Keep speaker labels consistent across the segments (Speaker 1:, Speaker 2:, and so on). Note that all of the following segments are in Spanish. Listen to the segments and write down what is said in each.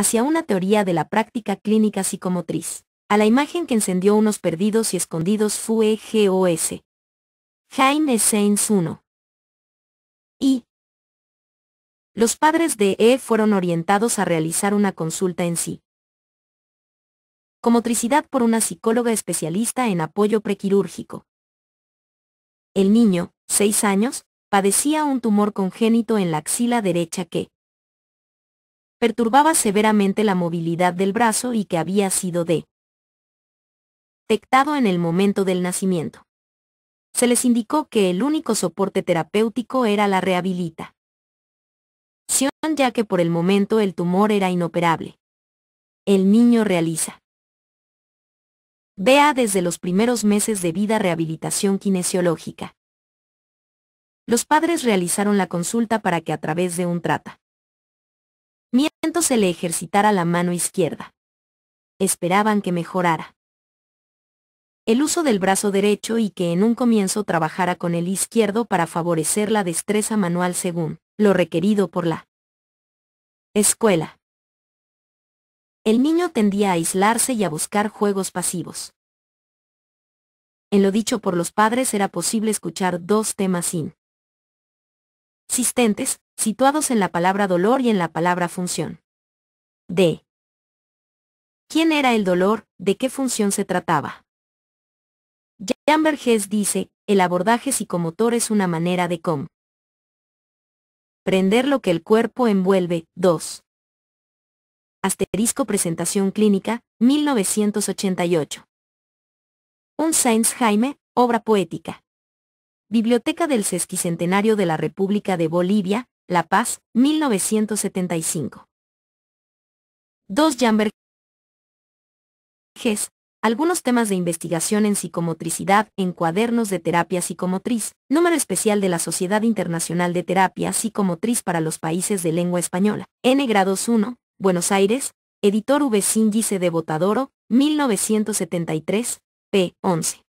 Speaker 1: hacia una teoría de la práctica clínica psicomotriz. A la imagen que encendió unos perdidos y escondidos fue G.O.S. Jaime Sainz 1. Y los padres de E fueron orientados a realizar una consulta en psicomotricidad por una psicóloga especialista en apoyo prequirúrgico. El niño, 6 años, padecía un tumor congénito en la axila derecha que perturbaba severamente la movilidad del brazo y que había sido detectado en el momento del nacimiento. Se les indicó que el único soporte terapéutico era la rehabilitación, ya que por el momento el tumor era inoperable. El niño realiza desde los primeros meses de vida rehabilitación kinesiológica. Los padres realizaron la consulta para que a través de un tratamiento se le ejercitara la mano izquierda. Esperaban que mejorara el uso del brazo derecho y que en un comienzo trabajara con el izquierdo para favorecer la destreza manual según lo requerido por la escuela. El niño tendía a aislarse y a buscar juegos pasivos. En lo dicho por los padres era posible escuchar dos temas insistentes, situados en la palabra dolor y en la palabra función. ¿De quién era el dolor? ¿De qué función se trataba? Jan Vergés dice, el abordaje psicomotor es una manera de comprender lo que el cuerpo envuelve. 2. Presentación clínica, 1988. Un Sainz Jaime, obra poética. Biblioteca del Sesquicentenario de la República de Bolivia, La Paz, 1975. 2. Jan Vergés. Algunos temas de investigación en psicomotricidad en Cuadernos de Terapia Psicomotriz, número especial de la Sociedad Internacional de Terapia Psicomotriz para los Países de Lengua Española, N. Grados 1, Buenos Aires, editor V. Síndice de Botadoro, 1973, p. 11.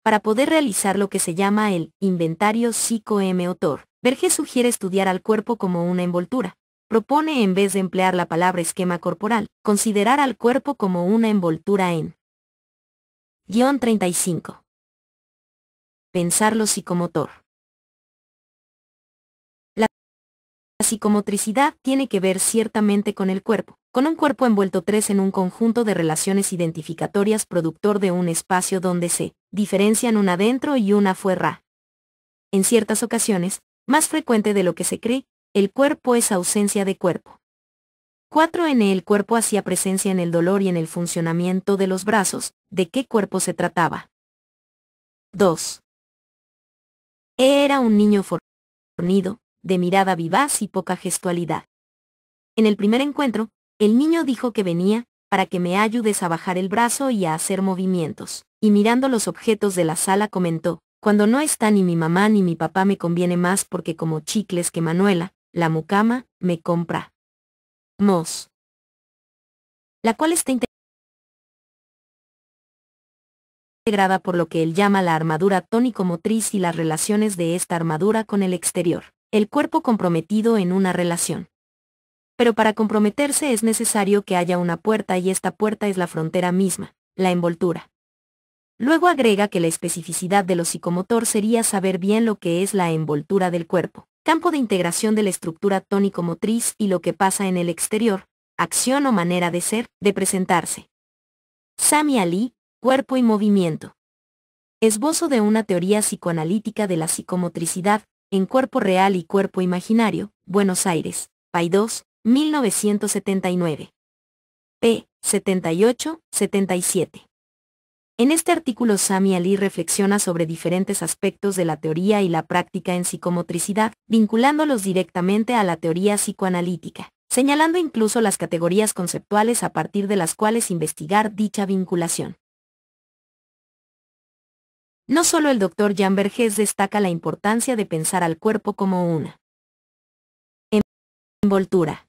Speaker 1: Para poder realizar lo que se llama el inventario psicomotor, Vergés sugiere estudiar al cuerpo como una envoltura. Propone en vez de emplear la palabra esquema corporal, considerar al cuerpo como una envoltura en 35. Pensar lo psicomotor. La psicomotricidad tiene que ver ciertamente con el cuerpo, con un cuerpo envuelto en un conjunto de relaciones identificatorias productor de un espacio donde se diferencian una dentro y una fuera. En ciertas ocasiones, más frecuente de lo que se cree, el cuerpo es ausencia de cuerpo. 4. El cuerpo hacía presencia en el dolor y en el funcionamiento de los brazos. ¿De qué cuerpo se trataba? 2. Era un niño fornido, de mirada vivaz y poca gestualidad. En el primer encuentro, el niño dijo que venía para que me ayudes a bajar el brazo y a hacer movimientos, y mirando los objetos de la sala comentó, cuando no está ni mi mamá ni mi papá me conviene más porque como chicles que Manuela, la mucama, me compra. La cual está integrada por lo que él llama la armadura tónico-motriz y las relaciones de esta armadura con el exterior, el cuerpo comprometido en una relación. Pero para comprometerse es necesario que haya una puerta y esta puerta es la frontera misma, la envoltura. Luego agrega que la especificidad de lo psicomotor sería saber bien lo que es la envoltura del cuerpo, campo de integración de la estructura tónico-motriz y lo que pasa en el exterior, acción o manera de ser, de presentarse. Sami Ali, Cuerpo y Movimiento. Esbozo de una teoría psicoanalítica de la psicomotricidad, en Cuerpo Real y Cuerpo Imaginario, Buenos Aires, Paidós, 1979. p. 78-77. En este artículo Sami Ali reflexiona sobre diferentes aspectos de la teoría y la práctica en psicomotricidad, vinculándolos directamente a la teoría psicoanalítica, señalando incluso las categorías conceptuales a partir de las cuales investigar dicha vinculación. No solo el Dr. Jan Vergés destaca la importancia de pensar al cuerpo como una envoltura.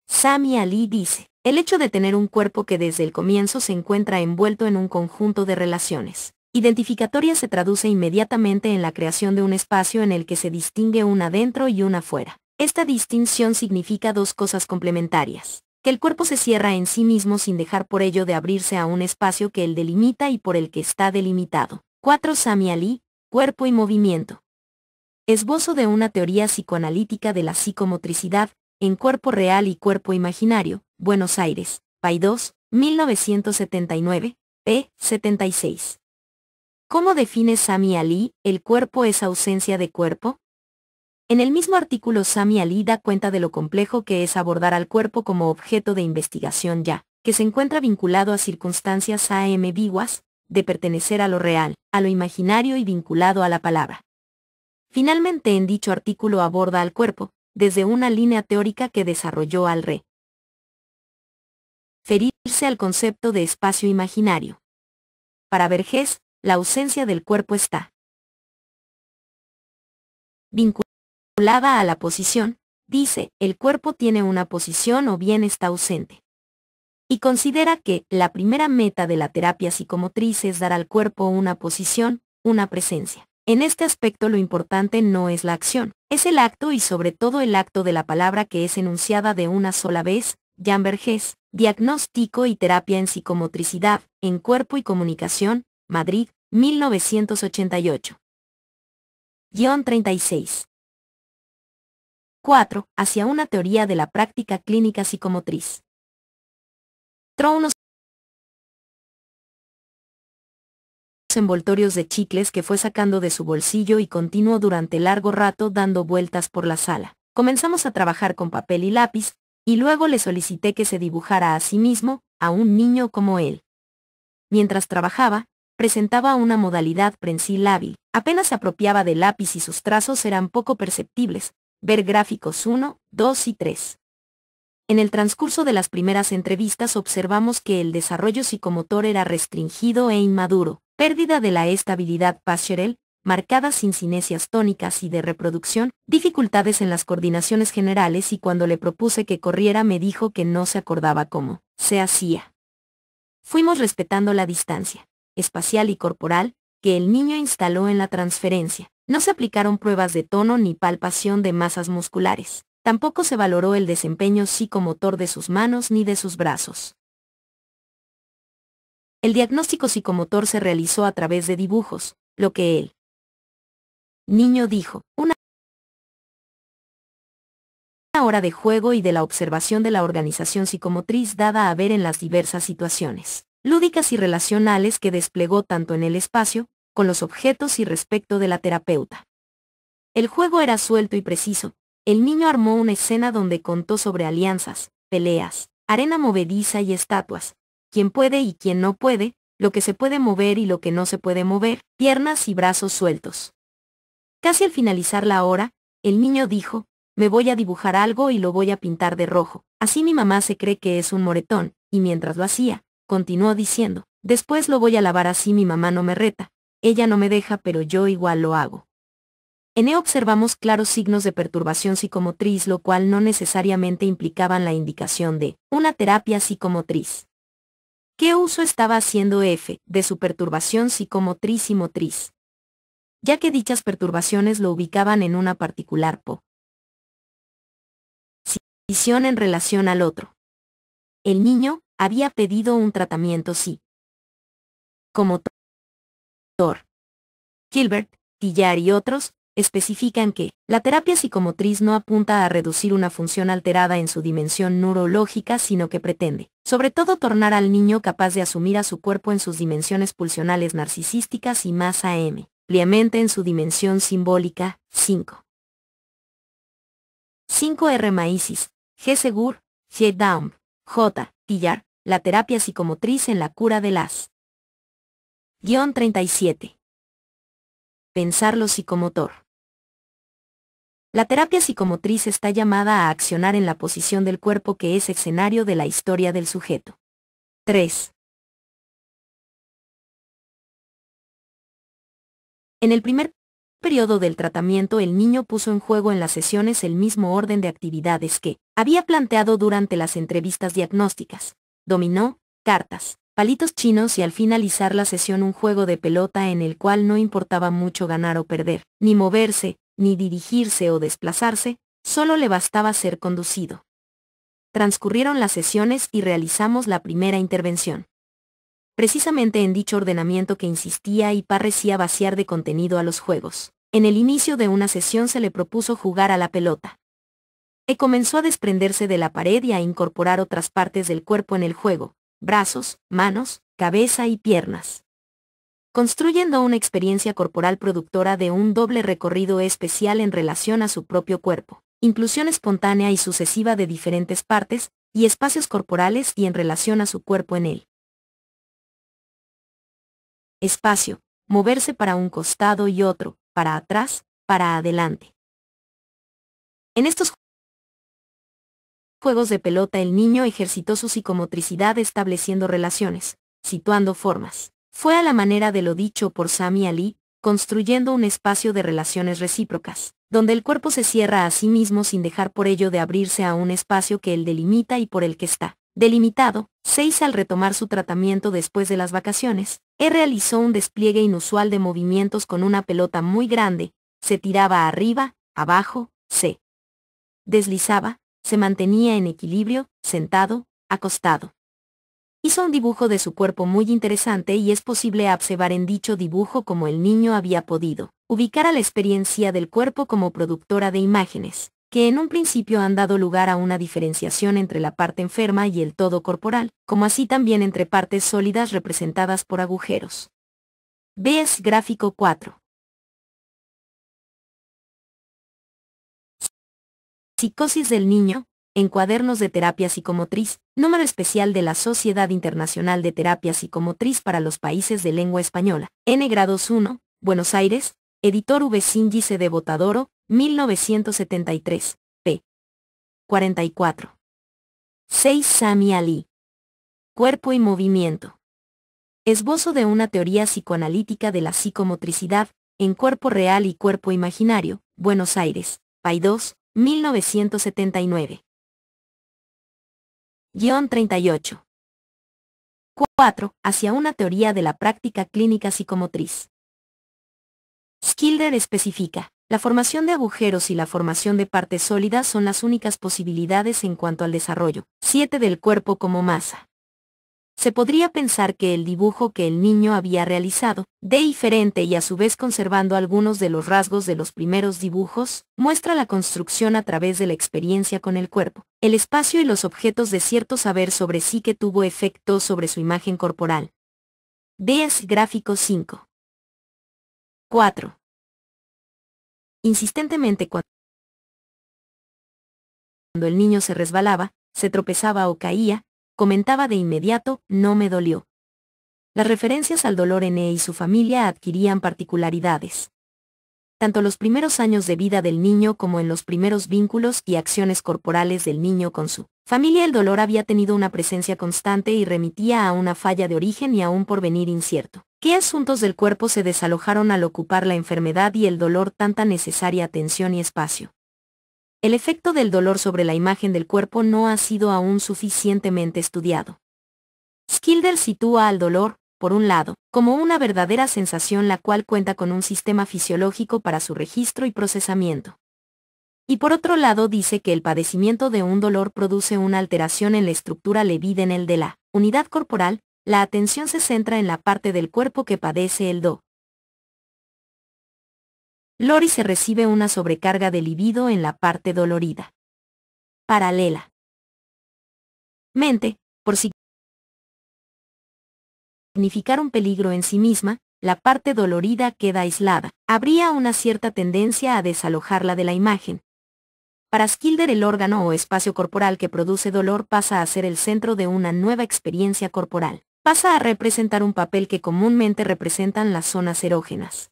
Speaker 1: Sami Ali dice, el hecho de tener un cuerpo que desde el comienzo se encuentra envuelto en un conjunto de relaciones identificatorias se traduce inmediatamente en la creación de un espacio en el que se distingue una dentro y una fuera. Esta distinción significa dos cosas complementarias. que el cuerpo se cierra en sí mismo sin dejar por ello de abrirse a un espacio que él delimita y por el que está delimitado. 4. Sami Ali, cuerpo y movimiento. Esbozo de una teoría psicoanalítica de la psicomotricidad, en Cuerpo Real y Cuerpo Imaginario, Buenos Aires, Paidós, 1979, p. 76. ¿Cómo define Sami Ali, el cuerpo es ausencia de cuerpo? En el mismo artículo Sami Ali da cuenta de lo complejo que es abordar al cuerpo como objeto de investigación ya, que se encuentra vinculado a circunstancias ambiguas, de pertenecer a lo real, a lo imaginario y vinculado a la palabra. Finalmente en dicho artículo aborda al cuerpo, desde una línea teórica que desarrolló al referirse al concepto de espacio imaginario. Para Vergés, la ausencia del cuerpo está vinculada a la posición, dice, el cuerpo tiene una posición o bien está ausente. Y considera que la primera meta de la terapia psicomotriz es dar al cuerpo una posición, una presencia. En este aspecto lo importante no es la acción, es el acto y sobre todo el acto de la palabra que es enunciada de una sola vez. Jan Vergés, Diagnóstico y Terapia en Psicomotricidad, en Cuerpo y Comunicación, Madrid, 1988. 36. 4. Hacia una teoría de la práctica clínica psicomotriz. Unos envoltorios de chicles que fue sacando de su bolsillo y continuó durante largo rato dando vueltas por la sala. Comenzamos a trabajar con papel y lápiz, y luego le solicité que se dibujara a sí mismo, a un niño como él. Mientras trabajaba, presentaba una modalidad prensil hábil, apenas se apropiaba del lápiz y sus trazos eran poco perceptibles, ver gráficos 1, 2 y 3. En el transcurso de las primeras entrevistas observamos que el desarrollo psicomotor era restringido e inmaduro, pérdida de la estabilidad pastorel, marcadas sincinesias tónicas y de reproducción, dificultades en las coordinaciones generales y cuando le propuse que corriera me dijo que no se acordaba cómo se hacía. Fuimos respetando la distancia espacial y corporal que el niño instaló en la transferencia. No se aplicaron pruebas de tono ni palpación de masas musculares. Tampoco se valoró el desempeño psicomotor de sus manos ni de sus brazos. El diagnóstico psicomotor se realizó a través de dibujos, lo que el niño dijo, una hora de juego y de la observación de la organización psicomotriz dada a ver en las diversas situaciones lúdicas y relacionales que desplegó tanto en el espacio, con los objetos y respecto de la terapeuta. El juego era suelto y preciso. El niño armó una escena donde contó sobre alianzas, peleas, arena movediza y estatuas, quién puede y quién no puede, lo que se puede mover y lo que no se puede mover, piernas y brazos sueltos. Casi al finalizar la hora, el niño dijo, me voy a dibujar algo y lo voy a pintar de rojo, así mi mamá se cree que es un moretón, y mientras lo hacía, continuó diciendo, después lo voy a lavar así mi mamá no me reta, ella no me deja pero yo igual lo hago. En E observamos claros signos de perturbación psicomotriz, lo cual no necesariamente implicaban la indicación de una terapia psicomotriz. ¿Qué uso estaba haciendo F de su perturbación psicomotriz y motriz? Ya que dichas perturbaciones lo ubicaban en una particular posición en relación al otro. El niño había pedido un tratamiento psicomotor. Gilbert, Tillar y otros especifican que la terapia psicomotriz no apunta a reducir una función alterada en su dimensión neurológica, sino que pretende, sobre todo, tornar al niño capaz de asumir a su cuerpo en sus dimensiones pulsionales narcisísticas y más ampliamente en su dimensión simbólica. 5. 5R. Maisis, G. Segur, G. Daum, J. Tillar, la terapia psicomotriz en la cura de las 37. Pensar lo psicomotor. La terapia psicomotriz está llamada a accionar en la posición del cuerpo que es escenario de la historia del sujeto. 3. En el primer periodo del tratamiento el niño puso en juego en las sesiones el mismo orden de actividades que había planteado durante las entrevistas diagnósticas. Dominó, cartas, palitos chinos y al finalizar la sesión un juego de pelota en el cual no importaba mucho ganar o perder, ni moverse, ni dirigirse o desplazarse, solo le bastaba ser conducido. transcurrieron las sesiones y realizamos la primera intervención. Precisamente en dicho ordenamiento que insistía y parecía vaciar de contenido a los juegos. En el inicio de una sesión se le propuso jugar a la pelota. Comenzó a desprenderse de la pared y a incorporar otras partes del cuerpo en el juego, brazos, manos, cabeza y piernas, construyendo una experiencia corporal productora de un doble recorrido especial en relación a su propio cuerpo, inclusión espontánea y sucesiva de diferentes partes y espacios corporales y en relación a su cuerpo en él. Espacio, moverse para un costado y otro, para atrás, para adelante. En estos juegos de pelota el niño ejercitó su psicomotricidad estableciendo relaciones, situando formas. Fue a la manera de lo dicho por Sami Ali, construyendo un espacio de relaciones recíprocas, donde el cuerpo se cierra a sí mismo sin dejar por ello de abrirse a un espacio que él delimita y por el que está delimitado. 6. Al retomar su tratamiento después de las vacaciones, realizó un despliegue inusual de movimientos con una pelota muy grande, se tiraba arriba, abajo, se deslizaba, se mantenía en equilibrio, sentado, acostado. Hizo un dibujo de su cuerpo muy interesante y es posible observar en dicho dibujo cómo el niño había podido ubicar a la experiencia del cuerpo como productora de imágenes, que en un principio han dado lugar a una diferenciación entre la parte enferma y el todo corporal, como así también entre partes sólidas representadas por agujeros. Ves gráfico 4. Psicosis del niño, en Cuadernos de Terapia Psicomotriz, número especial de la Sociedad Internacional de Terapia Psicomotriz para los Países de Lengua Española, N. Grados 1, Buenos Aires, editor V. Síndice de Botadoro, 1973, p. 44. 6. Sami Ali. Cuerpo y movimiento. Esbozo de una teoría psicoanalítica de la psicomotricidad, en Cuerpo Real y Cuerpo Imaginario, Buenos Aires, Paidós, 1979. 38. 4. Hacia una teoría de la práctica clínica psicomotriz. Schilder especifica, la formación de agujeros y la formación de partes sólidas son las únicas posibilidades en cuanto al desarrollo. 7. Del cuerpo como masa. Se podría pensar que el dibujo que el niño había realizado, de diferente y a su vez conservando algunos de los rasgos de los primeros dibujos, muestra la construcción a través de la experiencia con el cuerpo, el espacio y los objetos de cierto saber sobre sí que tuvo efecto sobre su imagen corporal. Veas gráfico 5. 4. Insistentemente cuando el niño se resbalaba, se tropezaba o caía, comentaba de inmediato, no me dolió. Las referencias al dolor en y su familia adquirían particularidades. Tanto los primeros años de vida del niño como en los primeros vínculos y acciones corporales del niño con su familia el dolor había tenido una presencia constante y remitía a una falla de origen y a un porvenir incierto. ¿Qué asuntos del cuerpo se desalojaron al ocupar la enfermedad y el dolor tanta necesaria atención y espacio? El efecto del dolor sobre la imagen del cuerpo no ha sido aún suficientemente estudiado. Schilder sitúa al dolor, por un lado, como una verdadera sensación la cual cuenta con un sistema fisiológico para su registro y procesamiento. Y por otro lado dice que el padecimiento de un dolor produce una alteración en la estructura levida en el de la unidad corporal, la atención se centra en la parte del cuerpo que padece el dolor. Y se recibe una sobrecarga de libido en la parte dolorida. Paralela. Mente, por significar un peligro en sí misma, la parte dolorida queda aislada. Habría una cierta tendencia a desalojarla de la imagen. Para Schilder el órgano o espacio corporal que produce dolor pasa a ser el centro de una nueva experiencia corporal. Pasa a representar un papel que comúnmente representan las zonas erógenas.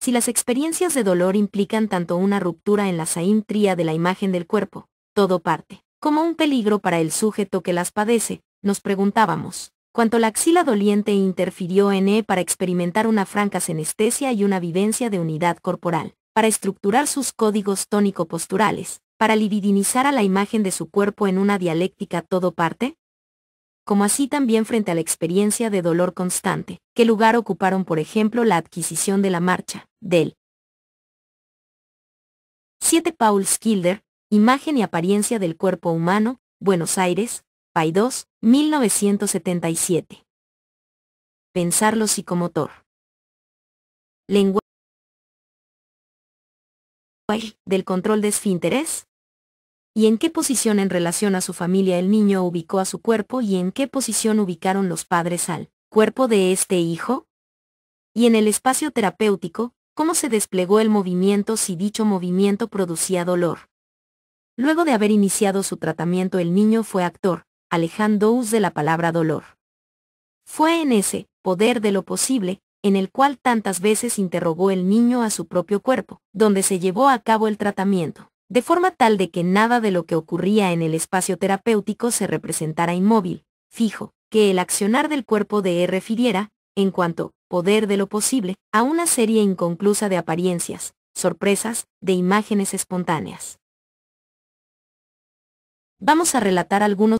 Speaker 1: Si las experiencias de dolor implican tanto una ruptura en la simetría de la imagen del cuerpo, todo parte, como un peligro para el sujeto que las padece, nos preguntábamos, ¿cuánto la axila doliente interfirió en para experimentar una franca senestesia y una vivencia de unidad corporal, para estructurar sus códigos tónico-posturales, para libidinizar a la imagen de su cuerpo en una dialéctica todo parte? Como así también frente a la experiencia de dolor constante, ¿qué lugar ocuparon por ejemplo la adquisición de la marcha, del 7. Paul Schilder, Imagen y apariencia del cuerpo humano, Buenos Aires, Paidós, 1977. Pensar lo psicomotor. Lenguaje del control de esfínteres. ¿Y en qué posición en relación a su familia el niño ubicó a su cuerpo y en qué posición ubicaron los padres al cuerpo de este hijo? Y en el espacio terapéutico, ¿cómo se desplegó el movimiento si dicho movimiento producía dolor? Luego de haber iniciado su tratamiento el niño fue actor, alejándoos de la palabra dolor. Fue en ese poder de lo posible, en el cual tantas veces interrogó el niño a su propio cuerpo, donde se llevó a cabo el tratamiento, de forma tal de que nada de lo que ocurría en el espacio terapéutico se representara inmóvil, fijo, que el accionar del cuerpo de refiriera, en cuanto, poder de lo posible, a una serie inconclusa de apariencias, sorpresas, de imágenes espontáneas. Vamos a relatar algunos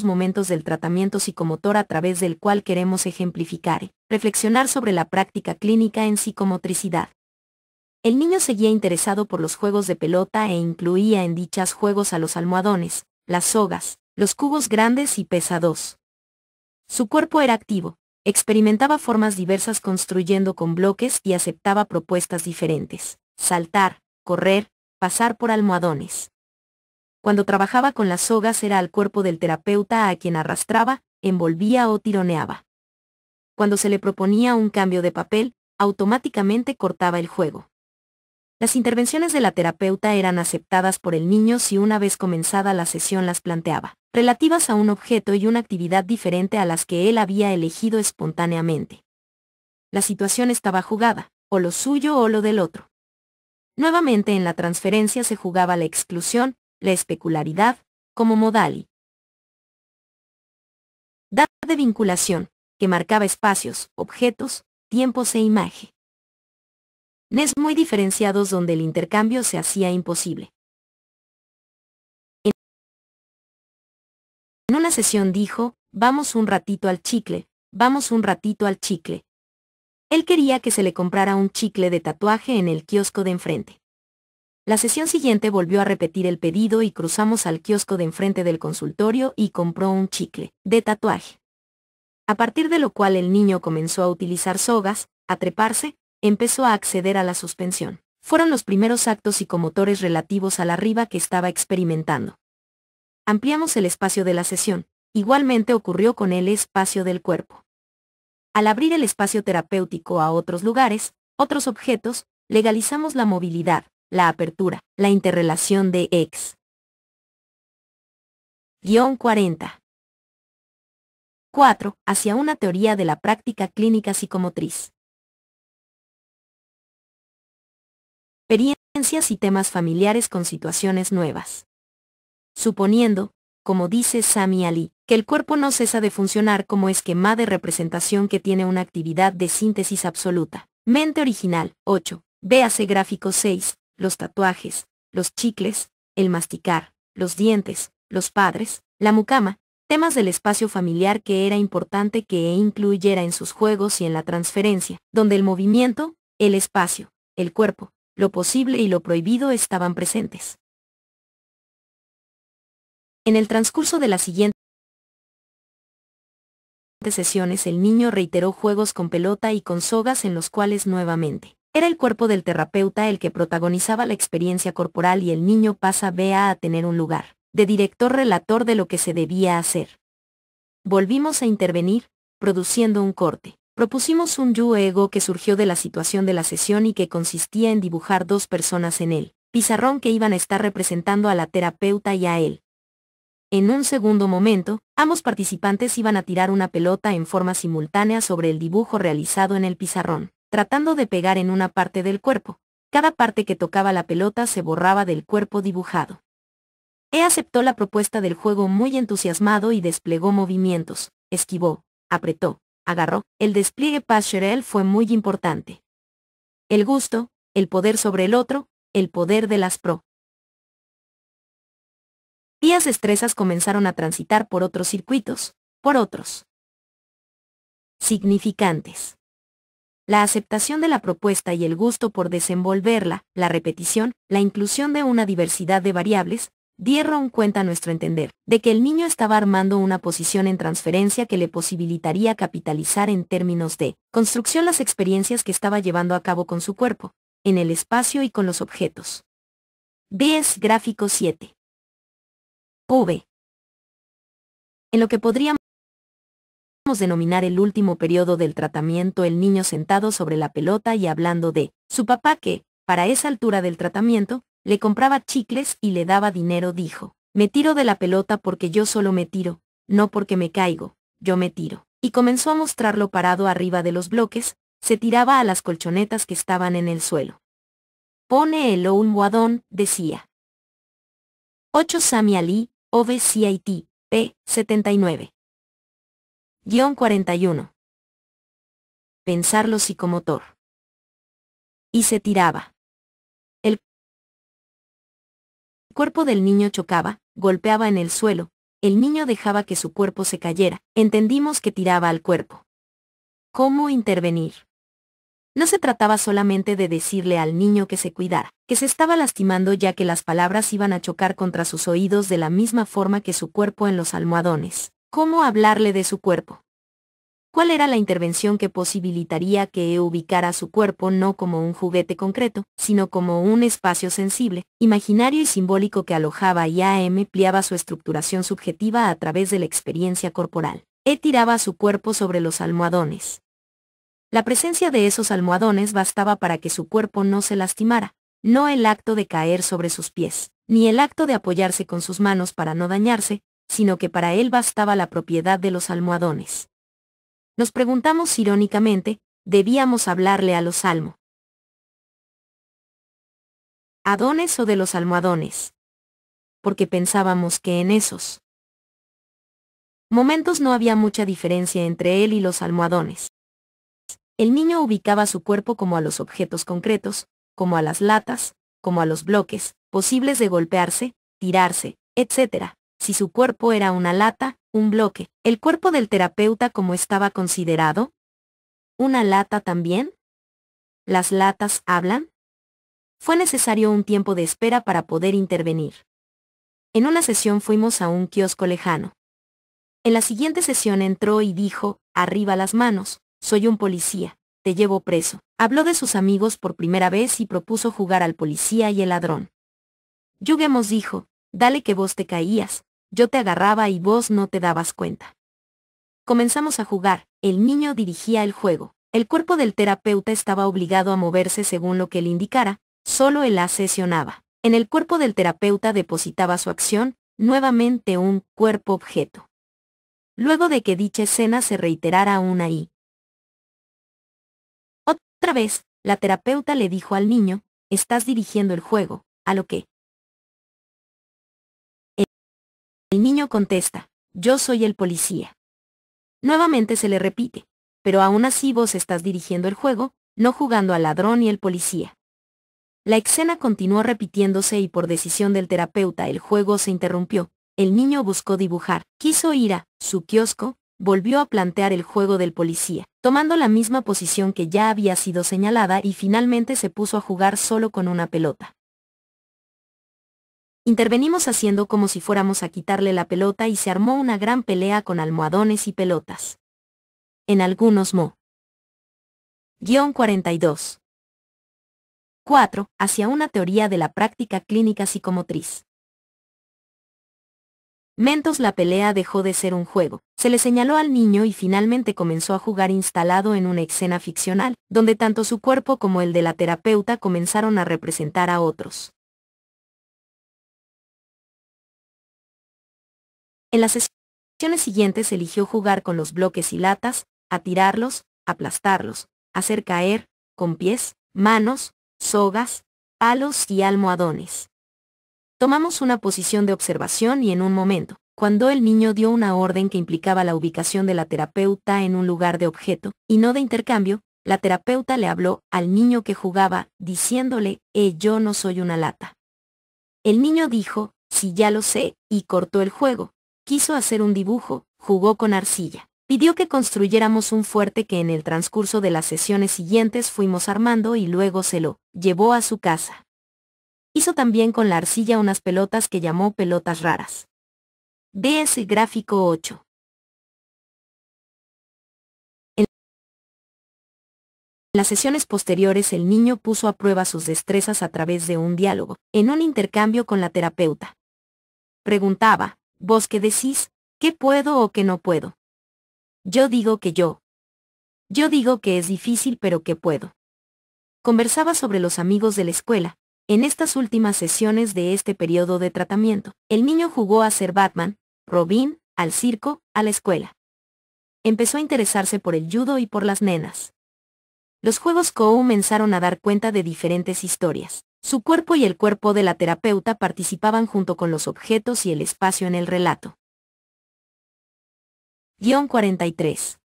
Speaker 1: momentos del tratamiento psicomotor a través del cual queremos ejemplificar, reflexionar sobre la práctica clínica en psicomotricidad. El niño seguía interesado por los juegos de pelota e incluía en dichos juegos a los almohadones, las sogas, los cubos grandes y pesados. Su cuerpo era activo, experimentaba formas diversas construyendo con bloques y aceptaba propuestas diferentes, saltar, correr, pasar por almohadones. Cuando trabajaba con las sogas era al cuerpo del terapeuta a quien arrastraba, envolvía o tironeaba. Cuando se le proponía un cambio de papel, automáticamente cortaba el juego. Las intervenciones de la terapeuta eran aceptadas por el niño si una vez comenzada la sesión las planteaba, relativas a un objeto y una actividad diferente a las que él había elegido espontáneamente. La situación estaba jugada, o lo suyo o lo del otro. Nuevamente en la transferencia se jugaba la exclusión, la especularidad, como modalidad de vinculación, que marcaba espacios, objetos, tiempos e imágenes muy diferenciados donde el intercambio se hacía imposible. En una sesión dijo, vamos un ratito al chicle, vamos un ratito al chicle. Él quería que se le comprara un chicle de tatuaje en el kiosco de enfrente. La sesión siguiente volvió a repetir el pedido y cruzamos al kiosco de enfrente del consultorio y compró un chicle de tatuaje. A partir de lo cual el niño comenzó a utilizar sogas, a treparse, empezó a acceder a la suspensión. Fueron los primeros actos psicomotores relativos a la riba que estaba experimentando. Ampliamos el espacio de la sesión, igualmente ocurrió con el espacio del cuerpo. Al abrir el espacio terapéutico a otros lugares, otros objetos, legalizamos la movilidad, la apertura, la interrelación de X. 40. 4. Hacia una teoría de la práctica clínica psicomotriz. Experiencias y temas familiares con situaciones nuevas. Suponiendo, como dice Sami Ali, que el cuerpo no cesa de funcionar como esquema de representación que tiene una actividad de síntesis absoluta. Mente original. 8. Véase gráfico 6. Los tatuajes, los chicles, el masticar, los dientes, los padres, la mucama, temas del espacio familiar que era importante que incluyera en sus juegos y en la transferencia, donde el movimiento, el espacio, el cuerpo, lo posible y lo prohibido estaban presentes. En el transcurso de las siguientes sesiones el niño reiteró juegos con pelota y con sogas en los cuales nuevamente era el cuerpo del terapeuta el que protagonizaba la experiencia corporal y el niño pasa a tener un lugar de director-relator de lo que se debía hacer. Volvimos a intervenir, produciendo un corte. Propusimos un ego que surgió de la situación de la sesión y que consistía en dibujar dos personas en el pizarrón que iban a estar representando a la terapeuta y a él. En un segundo momento, ambos participantes iban a tirar una pelota en forma simultánea sobre el dibujo realizado en el pizarrón, tratando de pegar en una parte del cuerpo. Cada parte que tocaba la pelota se borraba del cuerpo dibujado. Aceptó la propuesta del juego muy entusiasmado y desplegó movimientos, esquivó, apretó, agarró. El despliegue pastorel fue muy importante. El gusto, el poder sobre el otro, el poder de las destrezas comenzaron a transitar por otros circuitos, por otros significantes. La aceptación de la propuesta y el gusto por desenvolverla, la repetición, la inclusión de una diversidad de variables, dieron cuenta a nuestro entender de que el niño estaba armando una posición en transferencia que le posibilitaría capitalizar en términos de construcción las experiencias que estaba llevando a cabo con su cuerpo, en el espacio y con los objetos. Ves gráfico 7. V. En lo que podríamos denominar el último periodo del tratamiento, el niño sentado sobre la pelota y hablando de su papá que, para esa altura del tratamiento, le compraba chicles y le daba dinero, dijo: me tiro de la pelota porque yo solo me tiro, no porque me caigo, yo me tiro. Y comenzó a mostrarlo parado arriba de los bloques, se tiraba a las colchonetas que estaban en el suelo. Pone el almohadón, decía. 8 Sami Ali, OV-CIT, p. 79. 41. Pensarlo psicomotor. Y se tiraba. El cuerpo del niño chocaba, golpeaba en el suelo, el niño dejaba que su cuerpo se cayera, entendimos que tiraba al cuerpo. ¿Cómo intervenir? No se trataba solamente de decirle al niño que se cuidara, que se estaba lastimando ya que las palabras iban a chocar contra sus oídos de la misma forma que su cuerpo en los almohadones. ¿Cómo hablarle de su cuerpo? ¿Cuál era la intervención que posibilitaría que ubicara su cuerpo no como un juguete concreto, sino como un espacio sensible, imaginario y simbólico que alojaba y ampliaba su estructuración subjetiva a través de la experiencia corporal? Tiraba su cuerpo sobre los almohadones. La presencia de esos almohadones bastaba para que su cuerpo no se lastimara, no el acto de caer sobre sus pies, ni el acto de apoyarse con sus manos para no dañarse, sino que para él bastaba la propiedad de los almohadones. Nos preguntamos irónicamente, ¿debíamos hablarle a los almohadones o de los almohadones? Porque pensábamos que en esos momentos no había mucha diferencia entre él y los almohadones. El niño ubicaba su cuerpo como a los objetos concretos, como a las latas, como a los bloques, posibles de golpearse, tirarse, etc. Si su cuerpo era una lata, un bloque, ¿el cuerpo del terapeuta cómo estaba considerado? ¿Una lata también? ¿Las latas hablan? Fue necesario un tiempo de espera para poder intervenir. En una sesión fuimos a un kiosco lejano. En la siguiente sesión entró y dijo: arriba las manos, soy un policía, te llevo preso. Habló de sus amigos por primera vez y propuso jugar al policía y el ladrón. Yuguemos dijo: dale que vos te caías, yo te agarraba y vos no te dabas cuenta. Comenzamos a jugar, el niño dirigía el juego, el cuerpo del terapeuta estaba obligado a moverse según lo que él indicara, solo él sesionaba. En el cuerpo del terapeuta depositaba su acción, nuevamente un cuerpo-objeto. Luego de que dicha escena se reiterara una y otra vez, la terapeuta le dijo al niño: estás dirigiendo el juego, a lo que el niño contesta: yo soy el policía. Nuevamente se le repite: pero aún así vos estás dirigiendo el juego, no jugando al ladrón y el policía. La escena continuó repitiéndose y por decisión del terapeuta el juego se interrumpió. El niño buscó dibujar, quiso ir a su kiosco, volvió a plantear el juego del policía, tomando la misma posición que ya había sido señalada y finalmente se puso a jugar solo con una pelota. Intervenimos haciendo como si fuéramos a quitarle la pelota y se armó una gran pelea con almohadones y pelotas. En algunos 42. 4. Hacia una teoría de la práctica clínica psicomotriz. Mentos la pelea dejó de ser un juego, se le señaló al niño y finalmente comenzó a jugar instalado en una escena ficcional, donde tanto su cuerpo como el de la terapeuta comenzaron a representar a otros. En las sesiones siguientes eligió jugar con los bloques y latas, a tirarlos, aplastarlos, hacer caer, con pies, manos, sogas, palos y almohadones. Tomamos una posición de observación y en un momento, cuando el niño dio una orden que implicaba la ubicación de la terapeuta en un lugar de objeto, y no de intercambio, la terapeuta le habló al niño que jugaba, diciéndole: yo no soy una lata. El niño dijo: sí, ya lo sé, y cortó el juego. Quiso hacer un dibujo, jugó con arcilla, Pidió que construyéramos un fuerte que en el transcurso de las sesiones siguientes fuimos armando y luego se lo llevó a su casa. Hizo también con la arcilla unas pelotas que llamó pelotas raras. DS gráfico 8. En las sesiones posteriores el niño puso a prueba sus destrezas a través de un diálogo, en un intercambio con la terapeuta. Preguntaba, ¿vos qué decís? ¿Qué puedo o qué no puedo? Yo digo que yo. Yo digo que es difícil pero que puedo. Conversaba sobre los amigos de la escuela. En estas últimas sesiones de este periodo de tratamiento, el niño jugó a ser Batman, Robin, al circo, a la escuela. Empezó a interesarse por el judo y por las nenas. Los juegos comenzaron a dar cuenta de diferentes historias. Su cuerpo y el cuerpo de la terapeuta participaban junto con los objetos y el espacio en el relato. Guión 43.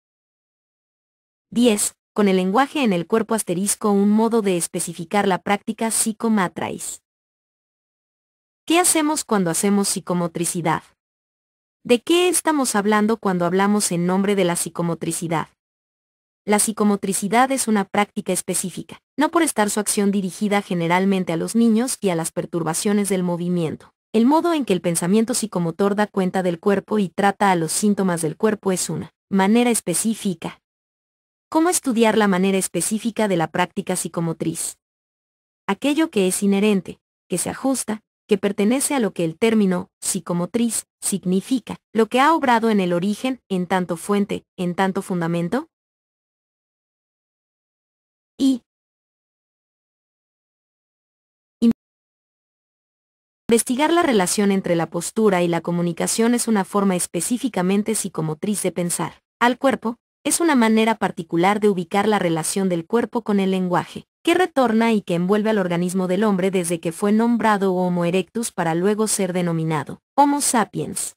Speaker 1: 10. Con el lenguaje en el cuerpo *, un modo de especificar la práctica psicomotriz. ¿Qué hacemos cuando hacemos psicomotricidad? ¿De qué estamos hablando cuando hablamos en nombre de la psicomotricidad? La psicomotricidad es una práctica específica, no por estar su acción dirigida generalmente a los niños y a las perturbaciones del movimiento. El modo en que el pensamiento psicomotor da cuenta del cuerpo y trata a los síntomas del cuerpo es una manera específica. ¿Cómo estudiar la manera específica de la práctica psicomotriz? Aquello que es inherente, que se ajusta, que pertenece a lo que el término psicomotriz significa, lo que ha obrado en el origen, en tanto fuente, en tanto fundamento. Y investigar la relación entre la postura y la comunicación es una forma específicamente psicomotriz de pensar. Al cuerpo, es una manera particular de ubicar la relación del cuerpo con el lenguaje, que retorna y que envuelve al organismo del hombre desde que fue nombrado Homo erectus para luego ser denominado Homo sapiens.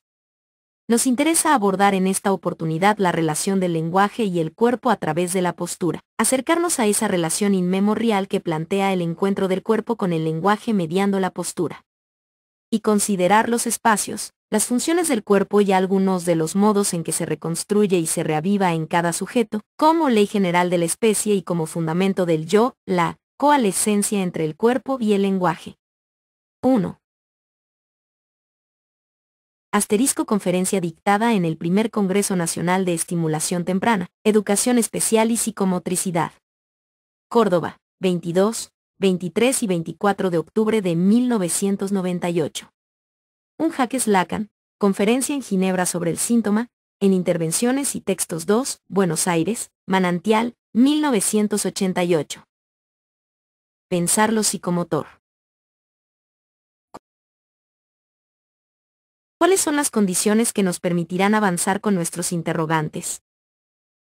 Speaker 1: Nos interesa abordar en esta oportunidad la relación del lenguaje y el cuerpo a través de la postura, acercarnos a esa relación inmemorial que plantea el encuentro del cuerpo con el lenguaje mediando la postura. Y considerar los espacios, las funciones del cuerpo y algunos de los modos en que se reconstruye y se reaviva en cada sujeto, como ley general de la especie y como fundamento del yo, la coalescencia entre el cuerpo y el lenguaje. 1. Conferencia dictada en el primer Congreso Nacional de Estimulación Temprana, Educación Especial y Psicomotricidad. Córdoba, 22, 23 y 24 de octubre de 1998. Un Jacques Lacan, Conferencia en Ginebra sobre el síntoma, en Intervenciones y Textos 2, Buenos Aires, Manantial, 1988. Pensar lo psicomotor. ¿Cuáles son las condiciones que nos permitirán avanzar con nuestros interrogantes?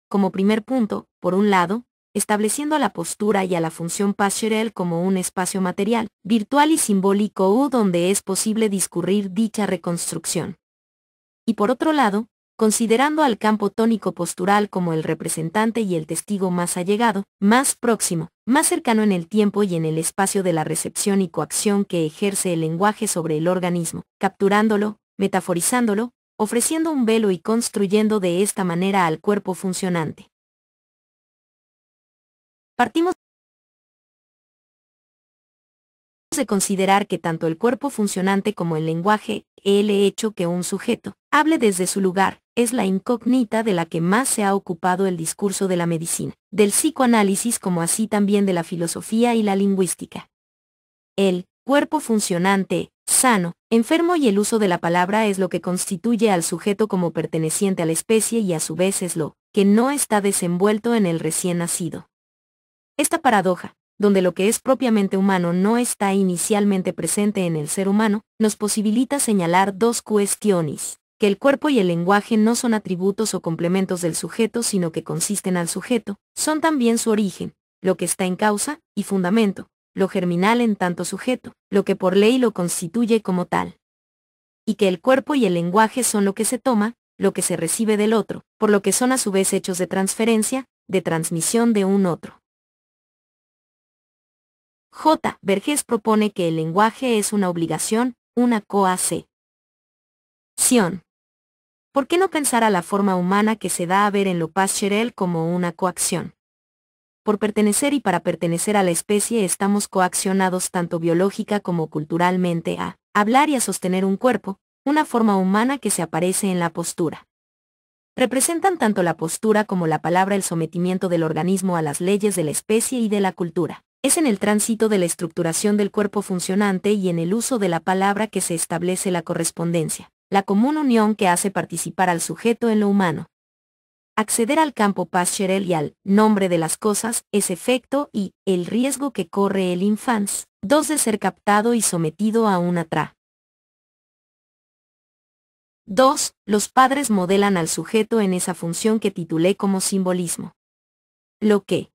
Speaker 1: Como primer punto, por un lado, estableciendo a la postura y a la función pastorel como un espacio material, virtual y simbólico donde es posible discurrir dicha reconstrucción. Y por otro lado, considerando al campo tónico postural como el representante y el testigo más allegado, más próximo, más cercano en el tiempo y en el espacio de la recepción y coacción que ejerce el lenguaje sobre el organismo, capturándolo, metaforizándolo, ofreciendo un velo y construyendo de esta manera al cuerpo funcionante. Partimos de considerar que tanto el cuerpo funcionante como el lenguaje, el hecho que un sujeto hable desde su lugar, es la incógnita de la que más se ha ocupado el discurso de la medicina, del psicoanálisis como así también de la filosofía y la lingüística. El cuerpo funcionante, sano, enfermo y el uso de la palabra es lo que constituye al sujeto como perteneciente a la especie y a su vez es lo que no está desenvuelto en el recién nacido. Esta paradoja, donde lo que es propiamente humano no está inicialmente presente en el ser humano, nos posibilita señalar dos cuestiones, que el cuerpo y el lenguaje no son atributos o complementos del sujeto sino que consisten al sujeto, son también su origen, lo que está en causa y fundamento, lo germinal en tanto sujeto, lo que por ley lo constituye como tal. Y que el cuerpo y el lenguaje son lo que se toma, lo que se recibe del otro, por lo que son a su vez hechos de transferencia, de transmisión de un otro. J. Vergés propone que el lenguaje es una obligación, una coacción. ¿Por qué no pensar a la forma humana que se da a ver en lo Pascherel como una coacción? Por pertenecer y para pertenecer a la especie estamos coaccionados tanto biológica como culturalmente a hablar y a sostener un cuerpo, una forma humana que se aparece en la postura. Representan tanto la postura como la palabra el sometimiento del organismo a las leyes de la especie y de la cultura. Es en el tránsito de la estructuración del cuerpo funcionante y en el uso de la palabra que se establece la correspondencia, la común unión que hace participar al sujeto en lo humano. Acceder al campo Pascherel y al nombre de las cosas es efecto y el riesgo que corre el infans, dos de ser captado y sometido a una tra. 2. Los padres modelan al sujeto en esa función que titulé como simbolismo. Lo que.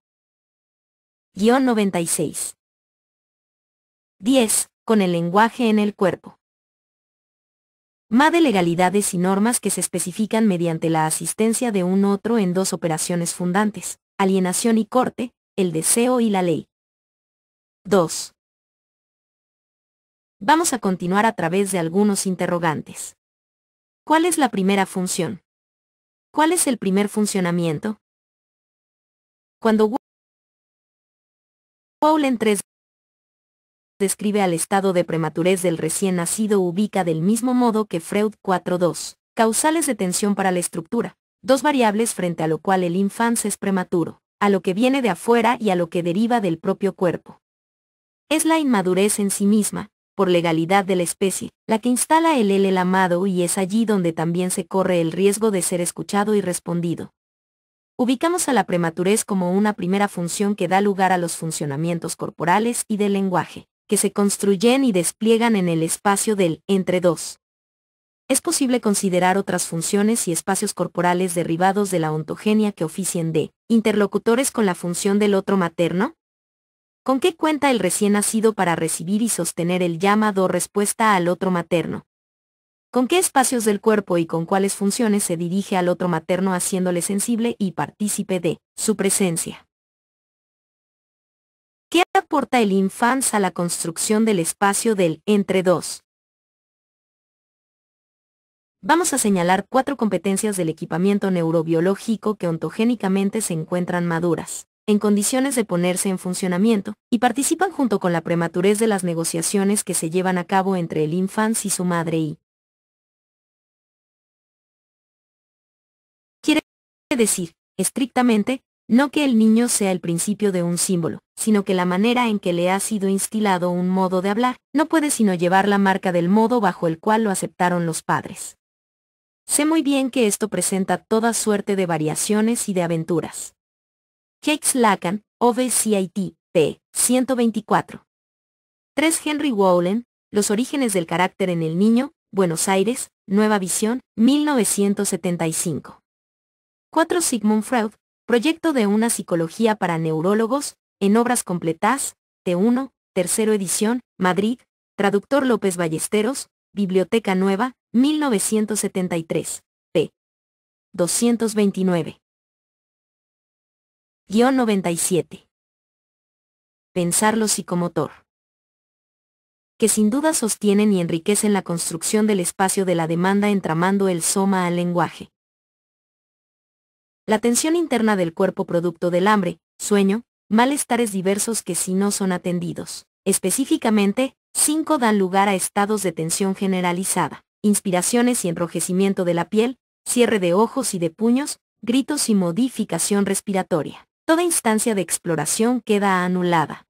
Speaker 1: 96. 10. Con el lenguaje en el cuerpo. De legalidades y normas que se especifican mediante la asistencia de un otro en dos operaciones fundantes, alienación y corte, el deseo y la ley. 2. Vamos a continuar a través de algunos interrogantes. ¿Cuál es la primera función? ¿Cuál es el primer funcionamiento? Cuando Wowlen 3 describe al estado de prematurez del recién nacido ubica del mismo modo que Freud 4.2, causales de tensión para la estructura, dos variables frente a lo cual el infans es prematuro, a lo que viene de afuera y a lo que deriva del propio cuerpo. Es la inmadurez en sí misma, por legalidad de la especie, la que instala el amado y es allí donde también se corre el riesgo de ser escuchado y respondido. Ubicamos a la prematurez como una primera función que da lugar a los funcionamientos corporales y del lenguaje, que se construyen y despliegan en el espacio del entre dos. Es posible considerar otras funciones y espacios corporales derivados de la ontogenia que oficien de interlocutores con la función del otro materno. ¿Con qué cuenta el recién nacido para recibir y sostener el llamado respuesta al otro materno? ¿Con qué espacios del cuerpo y con cuáles funciones se dirige al otro materno haciéndole sensible y partícipe de su presencia? ¿Qué aporta el infans a la construcción del espacio del entre dos? Vamos a señalar 4 competencias del equipamiento neurobiológico que ontogénicamente se encuentran maduras, en condiciones de ponerse en funcionamiento, y participan junto con la prematurez de las negociaciones que se llevan a cabo entre el infans y su madre y. Quiere decir, estrictamente, no que el niño sea el principio de un símbolo, sino que la manera en que le ha sido instilado un modo de hablar, no puede sino llevar la marca del modo bajo el cual lo aceptaron los padres. Sé muy bien que esto presenta toda suerte de variaciones y de aventuras. Jacques Lacan, OVCIT, p. 124. 3. Henry Wowlen, Los orígenes del carácter en el niño, Buenos Aires, Nueva Visión, 1975. 4. Sigmund Freud, Proyecto de una psicología para neurólogos, en obras completas, T1, tercero edición, Madrid, traductor López Ballesteros, Biblioteca Nueva, 1973, p. 229. 97. Pensar lo psicomotor. Que sin duda sostienen y enriquecen la construcción del espacio de la demanda entramando el soma al lenguaje. La tensión interna del cuerpo producto del hambre, sueño, malestares diversos que si no son atendidos. Específicamente, 5 dan lugar a estados de tensión generalizada, inspiraciones y enrojecimiento de la piel, cierre de ojos y de puños, gritos y modificación respiratoria. Toda instancia de exploración queda anulada.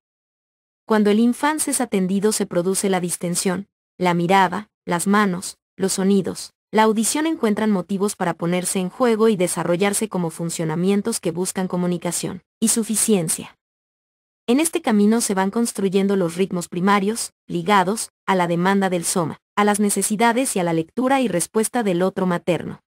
Speaker 1: Cuando el infans es atendido se produce la distensión, la mirada, las manos, los sonidos, la audición encuentran motivos para ponerse en juego y desarrollarse como funcionamientos que buscan comunicación y suficiencia. En este camino se van construyendo los ritmos primarios, ligados a la demanda del soma, a las necesidades y a la lectura y respuesta del otro materno.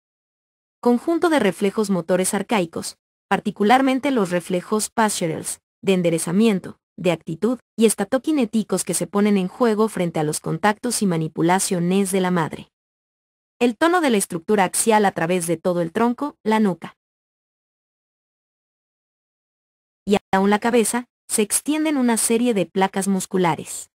Speaker 1: Conjunto de reflejos motores arcaicos, particularmente los reflejos Pascherels, de enderezamiento, de actitud y estatoquinéticos que se ponen en juego frente a los contactos y manipulaciones de la madre. El tono de la estructura axial a través de todo el tronco, la nuca y aún la cabeza, se extienden una serie de placas musculares.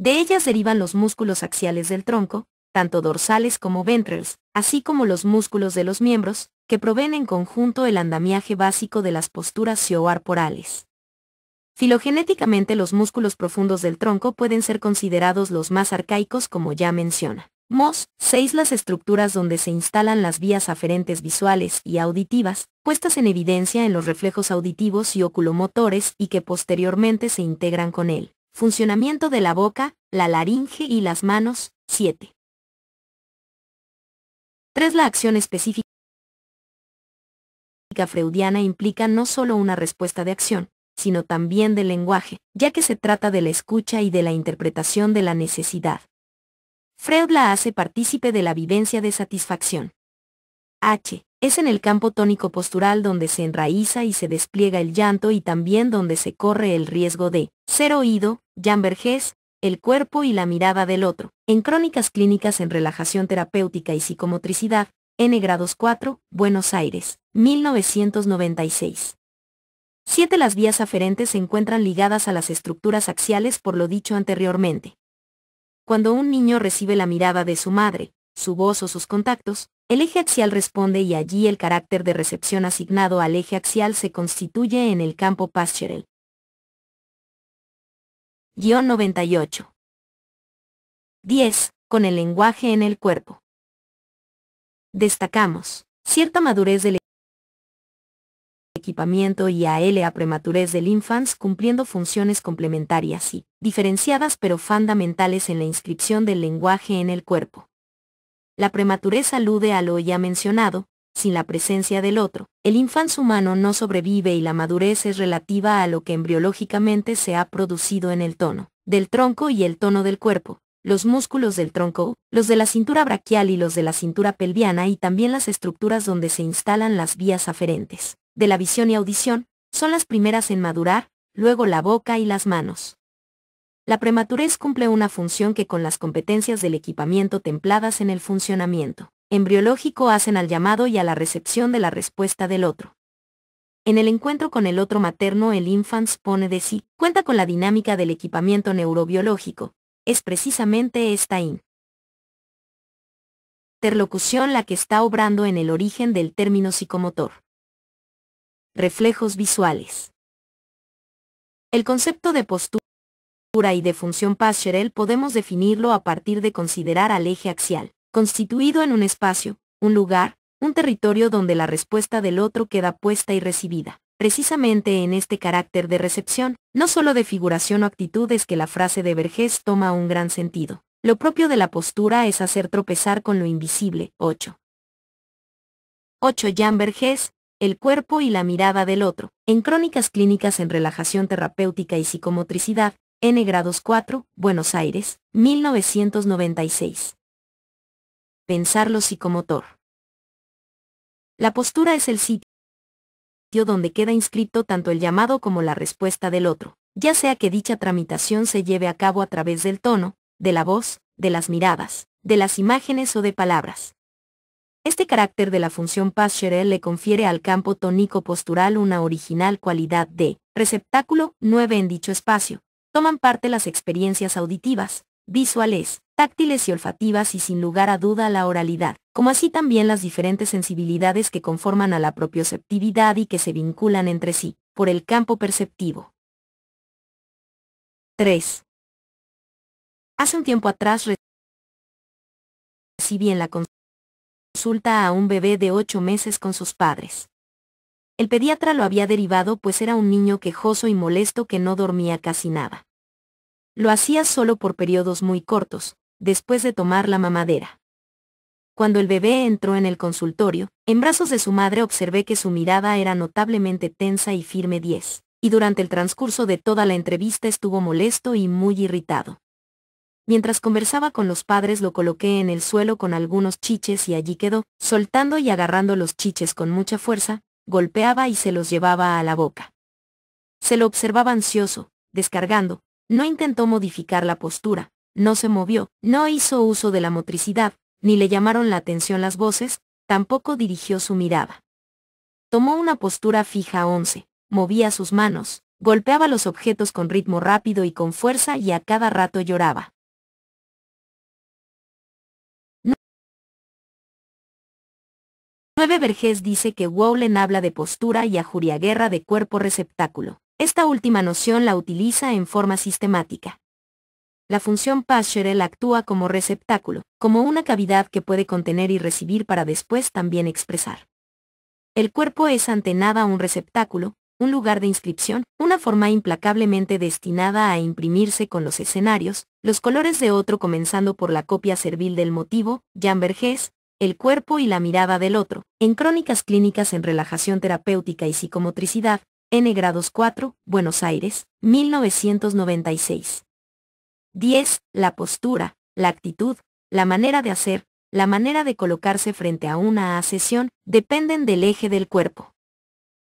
Speaker 1: De ellas derivan los músculos axiales del tronco, tanto dorsales como ventrales, así como los músculos de los miembros, que proveen en conjunto el andamiaje básico de las posturas sioarporales. Filogenéticamente los músculos profundos del tronco pueden ser considerados los más arcaicos como ya menciona. Moss 6. Las estructuras donde se instalan las vías aferentes visuales y auditivas, puestas en evidencia en los reflejos auditivos y oculomotores y que posteriormente se integran con él. Funcionamiento de la boca, la laringe y las manos. 7. 3. La acción específica freudiana implica no solo una respuesta de acción, sino también del lenguaje, ya que se trata de la escucha y de la interpretación de la necesidad. Freud la hace partícipe de la vivencia de satisfacción. H. Es en el campo tónico postural donde se enraiza y se despliega el llanto y también donde se corre el riesgo de ser oído, Jan Vergés, el cuerpo y la mirada del otro. En Crónicas clínicas en relajación terapéutica y psicomotricidad, N. Grados 4, Buenos Aires, 1996. 7. Las vías aferentes se encuentran ligadas a las estructuras axiales por lo dicho anteriormente. Cuando un niño recibe la mirada de su madre, su voz o sus contactos, el eje axial responde y allí el carácter de recepción asignado al eje axial se constituye en el campo postural. 98. 10. Con el lenguaje en el cuerpo. Destacamos cierta madurez del equipamiento y a prematurez del infans cumpliendo funciones complementarias y diferenciadas pero fundamentales en la inscripción del lenguaje en el cuerpo. La prematurez alude a lo ya mencionado, sin la presencia del otro, el infans humano no sobrevive y la madurez es relativa a lo que embriológicamente se ha producido en el tono del tronco y el tono del cuerpo, los músculos del tronco, los de la cintura braquial y los de la cintura pelviana y también las estructuras donde se instalan las vías aferentes de la visión y audición, son las primeras en madurar, luego la boca y las manos. La prematurez cumple una función que con las competencias del equipamiento templadas en el funcionamiento embriológico hacen al llamado y a la recepción de la respuesta del otro. En el encuentro con el otro materno el infans pone de sí, cuenta con la dinámica del equipamiento neurobiológico, es precisamente esta interlocución la que está obrando en el origen del término psicomotor. Reflejos visuales. El concepto de postura y de función postural podemos definirlo a partir de considerar al eje axial, constituido en un espacio, un lugar, un territorio donde la respuesta del otro queda puesta y recibida. Precisamente en este carácter de recepción, no solo de figuración o actitud es que la frase de Vergés toma un gran sentido. Lo propio de la postura es hacer tropezar con lo invisible. 8. Jan Vergés, el cuerpo y la mirada del otro. En Crónicas clínicas en relajación terapéutica y psicomotricidad, N. Grados 4, Buenos Aires, 1996. Pensar lo psicomotor. La postura es el sitio donde queda inscrito tanto el llamado como la respuesta del otro, ya sea que dicha tramitación se lleve a cabo a través del tono, de la voz, de las miradas, de las imágenes o de palabras. Este carácter de la función postural le confiere al campo tónico postural una original cualidad de receptáculo. 9. En dicho espacio toman parte las experiencias auditivas, visuales, táctiles y olfativas y sin lugar a duda la oralidad, como así también las diferentes sensibilidades que conforman a la propioceptividad y que se vinculan entre sí, por el campo perceptivo. 3. Hace un tiempo atrás recibí en la consulta a un bebé de 8 meses con sus padres. El pediatra lo había derivado pues era un niño quejoso y molesto que no dormía casi nada. Lo hacía solo por periodos muy cortos, después de tomar la mamadera. Cuando el bebé entró en el consultorio, en brazos de su madre observé que su mirada era notablemente tensa y firme. 10. Y durante el transcurso de toda la entrevista estuvo molesto y muy irritado. Mientras conversaba con los padres lo coloqué en el suelo con algunos chiches y allí quedó, soltando y agarrando los chiches con mucha fuerza, golpeaba y se los llevaba a la boca. Se lo observaba ansioso, descargando, no intentó modificar la postura, no se movió, no hizo uso de la motricidad, ni le llamaron la atención las voces, tampoco dirigió su mirada. Tomó una postura fija. 11. Movía sus manos, Golpeaba los objetos con ritmo rápido y con fuerza y a cada rato lloraba. 9. Vergés dice que Wowlen habla de postura y Ajuriaguerra de cuerpo receptáculo. Esta última noción la utiliza en forma sistemática. La función Pascherel actúa como receptáculo, como una cavidad que puede contener y recibir para después también expresar. El cuerpo es ante nada un receptáculo, un lugar de inscripción, una forma implacablemente destinada a imprimirse con los escenarios, los colores de otro comenzando por la copia servil del motivo, Jan Vergés, el cuerpo y la mirada del otro, en Crónicas clínicas en relajación terapéutica y psicomotricidad, N. Grados 4, Buenos Aires, 1996. 10. La postura, la actitud, la manera de hacer, la manera de colocarse frente a una sesión, dependen del eje del cuerpo.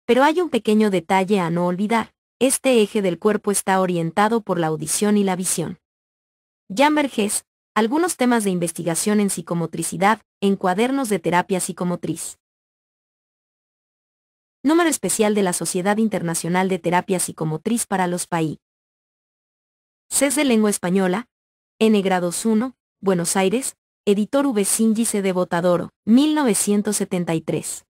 Speaker 1: Pero hay un pequeño detalle a no olvidar, este eje del cuerpo está orientado por la audición y la visión. Jan Vergés, algunos temas de investigación en psicomotricidad, en Cuadernos de Terapia Psicomotriz. Número especial de la Sociedad Internacional de Terapia Psicomotriz para los PAI. CES de Lengua Española, N. Grados 1, Buenos Aires, editor V. Síndice de Botadoro, 1973.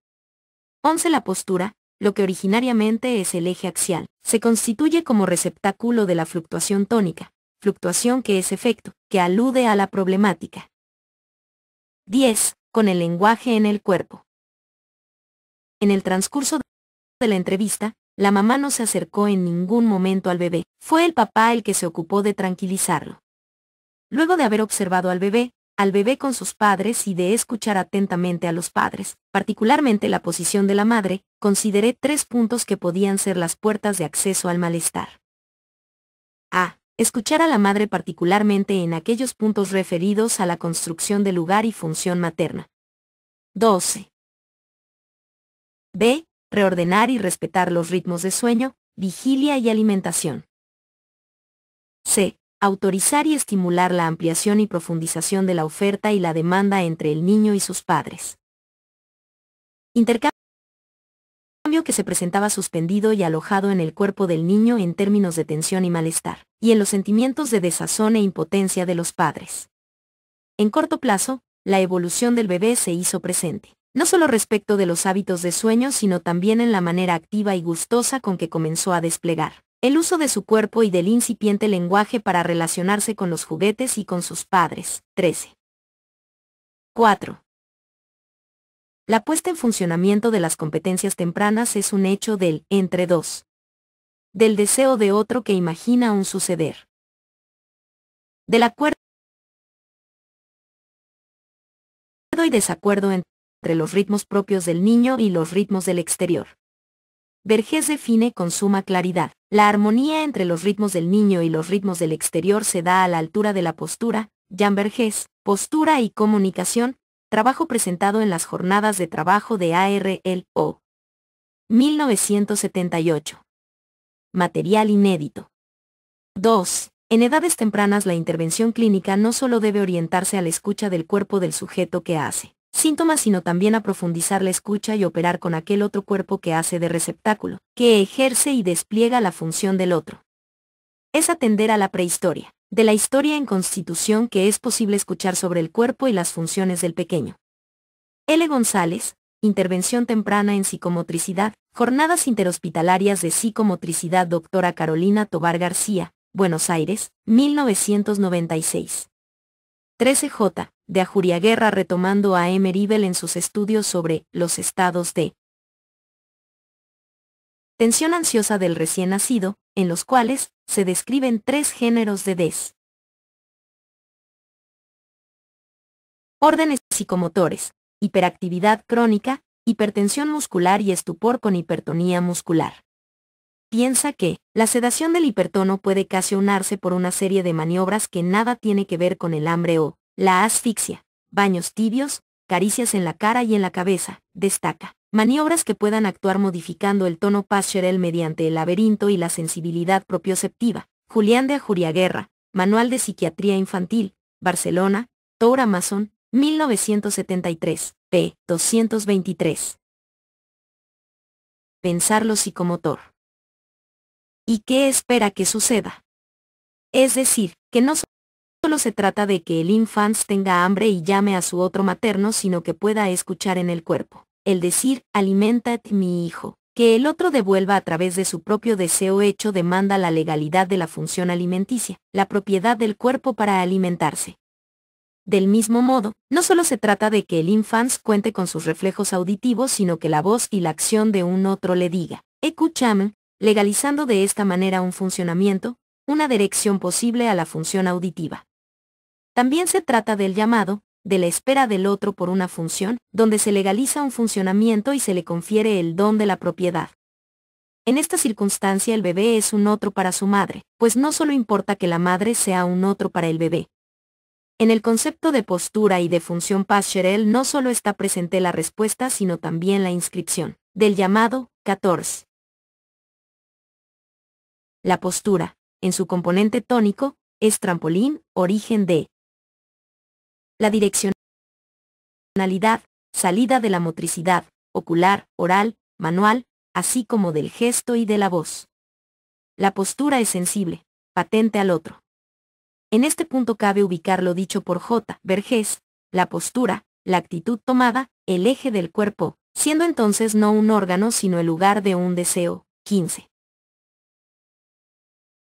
Speaker 1: 11. La postura, lo que originariamente es el eje axial, se constituye como receptáculo de la fluctuación tónica, fluctuación que es efecto, que alude a la problemática. 10. Con el lenguaje en el cuerpo. En el transcurso de la entrevista, la mamá no se acercó en ningún momento al bebé, fue el papá el que se ocupó de tranquilizarlo. Luego de haber observado al bebé con sus padres y de escuchar atentamente a los padres, particularmente la posición de la madre, consideré 3 puntos que podían ser las puertas de acceso al malestar. A. Escuchar a la madre particularmente en aquellos puntos referidos a la construcción del lugar y función materna. 12. B. Reordenar y respetar los ritmos de sueño, vigilia y alimentación. C. Autorizar y estimular la ampliación y profundización de la oferta y la demanda entre el niño y sus padres. Intercambio que se presentaba suspendido y alojado en el cuerpo del niño en términos de tensión y malestar, y en los sentimientos de desazón e impotencia de los padres. En corto plazo, la evolución del bebé se hizo presente, no solo respecto de los hábitos de sueño, sino también en la manera activa y gustosa con que comenzó a desplegar el uso de su cuerpo y del incipiente lenguaje para relacionarse con los juguetes y con sus padres. 13. 4. La puesta en funcionamiento de las competencias tempranas es un hecho del entre dos, del deseo de otro que imagina un suceder, del acuerdo y desacuerdo entre los ritmos propios del niño y los ritmos del exterior. Vergés define con suma claridad: la armonía entre los ritmos del niño y los ritmos del exterior se da a la altura de la postura. Jan Vergés, Postura y Comunicación, trabajo presentado en las jornadas de trabajo de ARL-O. 1978. Material inédito. 2. En edades tempranas la intervención clínica no solo debe orientarse a la escucha del cuerpo del sujeto que hace síntomas, sino también a profundizar la escucha y operar con aquel otro cuerpo que hace de receptáculo, que ejerce y despliega la función del otro. Es atender a la prehistoria, de la historia en constitución que es posible escuchar sobre el cuerpo y las funciones del pequeño. L. González, Intervención temprana en psicomotricidad, Jornadas interhospitalarias de psicomotricidad, Dra. Carolina Tobar García, Buenos Aires, 1996. 13J. De Ajuriaguerra retomando a Emeribel en sus estudios sobre los estados de tensión ansiosa del recién nacido, en los cuales se describen 3 géneros de órdenes psicomotores: hiperactividad crónica, hipertensión muscular y estupor con hipertonía muscular. Piensa que la sedación del hipertono puede ocasionarse por una serie de maniobras que nada tiene que ver con el hambre o la asfixia: baños tibios, caricias en la cara y en la cabeza, destaca. Maniobras que puedan actuar modificando el tono Pascherel mediante el laberinto y la sensibilidad propioceptiva. Julián de Ajuriaguerra, Manual de Psiquiatría Infantil, Barcelona, Tour Mason, 1973, p. 223. Pensar lo psicomotor. ¿Y qué espera que suceda? Es decir, que no solo se trata de que el infant tenga hambre y llame a su otro materno, sino que pueda escuchar en el cuerpo, el decir, alimentate mi hijo, que el otro devuelva a través de su propio deseo hecho demanda la legalidad de la función alimenticia, la propiedad del cuerpo para alimentarse. Del mismo modo, no solo se trata de que el infant cuente con sus reflejos auditivos, sino que la voz y la acción de un otro le diga, escúchame, legalizando de esta manera un funcionamiento, una dirección posible a la función auditiva. También se trata del llamado, de la espera del otro por una función, donde se legaliza un funcionamiento y se le confiere el don de la propiedad. En esta circunstancia el bebé es un otro para su madre, pues no solo importa que la madre sea un otro para el bebé. En el concepto de postura y de función pastorel no solo está presente la respuesta sino también la inscripción, del llamado, 14. La postura, en su componente tónico, es trampolín, origen de la direccionalidad, salida de la motricidad, ocular, oral, manual, así como del gesto y de la voz. La postura es sensible, patente al otro. En este punto cabe ubicar lo dicho por J. Vergés, la postura, la actitud tomada, el eje del cuerpo, siendo entonces no un órgano sino el lugar de un deseo. 15.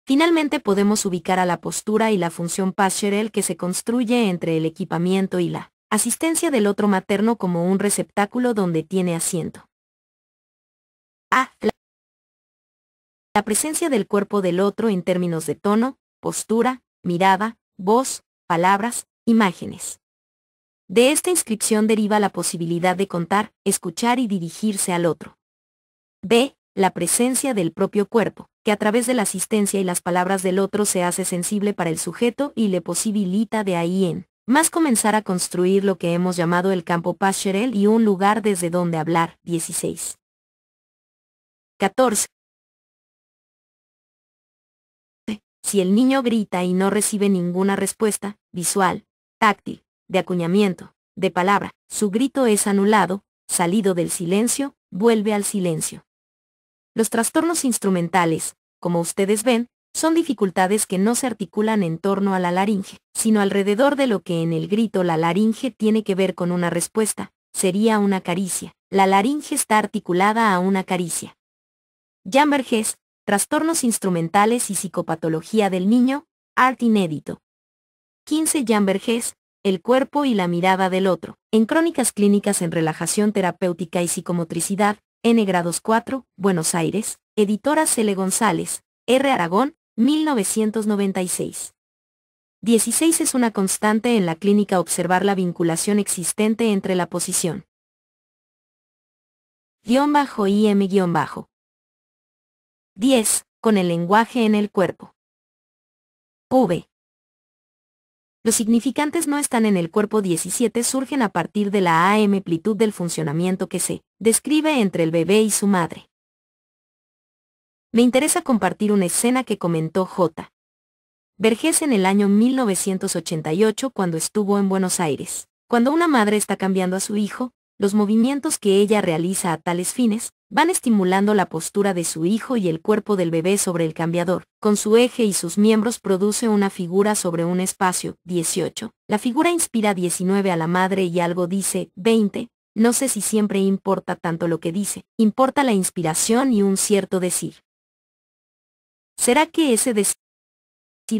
Speaker 1: Finalmente podemos ubicar a la postura y la función pastorel que se construye entre el equipamiento y la asistencia del otro materno como un receptáculo donde tiene asiento. A. La presencia del cuerpo del otro en términos de tono, postura, mirada, voz, palabras, imágenes. De esta inscripción deriva la posibilidad de contar, escuchar y dirigirse al otro. B. La presencia del propio cuerpo, que a través de la asistencia y las palabras del otro se hace sensible para el sujeto y le posibilita de ahí en más comenzar a construir lo que hemos llamado el campo pastorel y un lugar desde donde hablar. 16. 14. Si el niño grita y no recibe ninguna respuesta, visual, táctil, de acuñamiento, de palabra, su grito es anulado, salido del silencio, vuelve al silencio. Los trastornos instrumentales, como ustedes ven, son dificultades que no se articulan en torno a la laringe, sino alrededor de lo que en el grito la laringe tiene que ver con una respuesta, sería una caricia. La laringe está articulada a una caricia. Jan Vergés, Trastornos instrumentales y psicopatología del niño, art inédito. 15. Jan Vergés, El cuerpo y la mirada del otro, en Crónicas clínicas en relajación terapéutica y psicomotricidad, N. Grados 4, Buenos Aires, editora Cele González, R. Aragón, 1996. 16. Es una constante en la clínica observar la vinculación existente entre la posición _IM_. 10. Con el lenguaje en el cuerpo. V. Los significantes no están en el cuerpo. 17. Surgen a partir de la amplitud del funcionamiento que se describe entre el bebé y su madre. Me interesa compartir una escena que comentó J. Vergés en el año 1988 cuando estuvo en Buenos Aires. Cuando una madre está cambiando a su hijo, los movimientos que ella realiza a tales fines van estimulando la postura de su hijo y el cuerpo del bebé sobre el cambiador. Con su eje y sus miembros produce una figura sobre un espacio. 18. La figura inspira 19 a la madre y algo dice. 20. No sé si siempre importa tanto lo que dice, importa la inspiración y un cierto decir. ¿Será que ese decir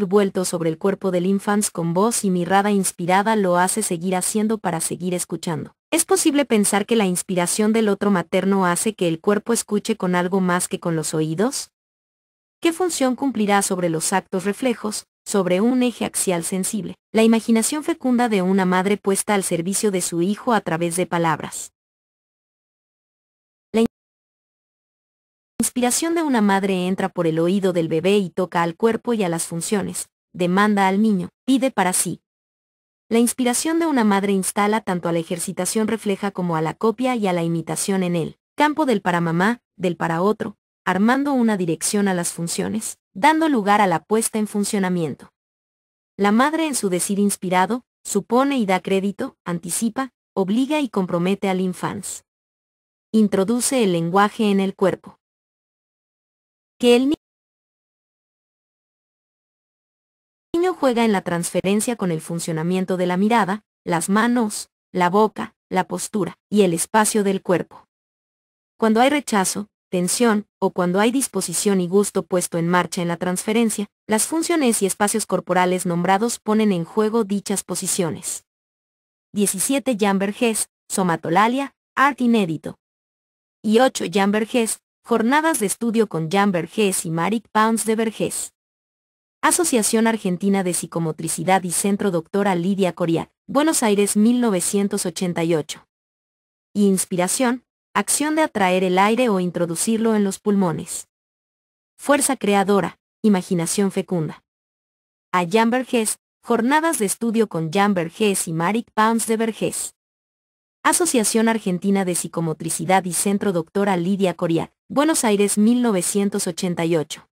Speaker 1: vuelto sobre el cuerpo del infant con voz y mirada inspirada lo hace seguir haciendo para seguir escuchando? ¿Es posible pensar que la inspiración del otro materno hace que el cuerpo escuche con algo más que con los oídos? ¿Qué función cumplirá sobre los actos reflejos, sobre un eje axial sensible, la imaginación fecunda de una madre puesta al servicio de su hijo a través de palabras? La inspiración de una madre entra por el oído del bebé y toca al cuerpo y a las funciones, demanda al niño, pide para sí. La inspiración de una madre instala tanto a la ejercitación refleja como a la copia y a la imitación en el campo del para mamá, del para otro, armando una dirección a las funciones, dando lugar a la puesta en funcionamiento. La madre en su decir inspirado, supone y da crédito, anticipa, obliga y compromete al infant. Introduce el lenguaje en el cuerpo. Que el niño juega en la transferencia con el funcionamiento de la mirada, las manos, la boca, la postura y el espacio del cuerpo. Cuando hay rechazo, tensión, o cuando hay disposición y gusto puesto en marcha en la transferencia, las funciones y espacios corporales nombrados ponen en juego dichas posiciones. 17 Jan Vergés, Somatolalia, Art inédito. Y 8 Jan Vergés, Jornadas de estudio con Jan Vergés y Marik Pons de Vergés. Asociación Argentina de Psicomotricidad y Centro Doctora Lidia Coriat, Buenos Aires 1988. Y inspiración, acción de atraer el aire o introducirlo en los pulmones. Fuerza creadora, imaginación fecunda. A Jan Vergés, Jornadas de estudio con Jan Vergés y Marik Pons de Vergés. Asociación Argentina de Psicomotricidad y Centro Doctora Lidia Coriat, Buenos Aires 1988.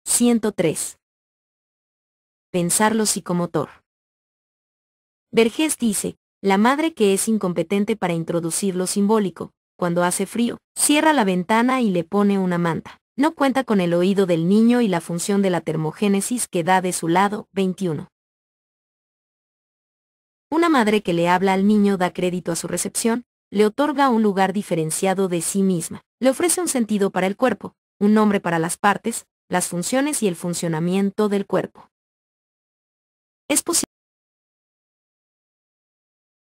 Speaker 1: 103. Pensar lo psicomotor. Vergés dice, la madre que es incompetente para introducir lo simbólico, cuando hace frío, cierra la ventana y le pone una manta. No cuenta con el oído del niño y la función de la termogénesis que da de su lado. 21. Una madre que le habla al niño da crédito a su recepción, le otorga un lugar diferenciado de sí misma, le ofrece un sentido para el cuerpo, un nombre para las partes, las funciones y el funcionamiento del cuerpo. Es posible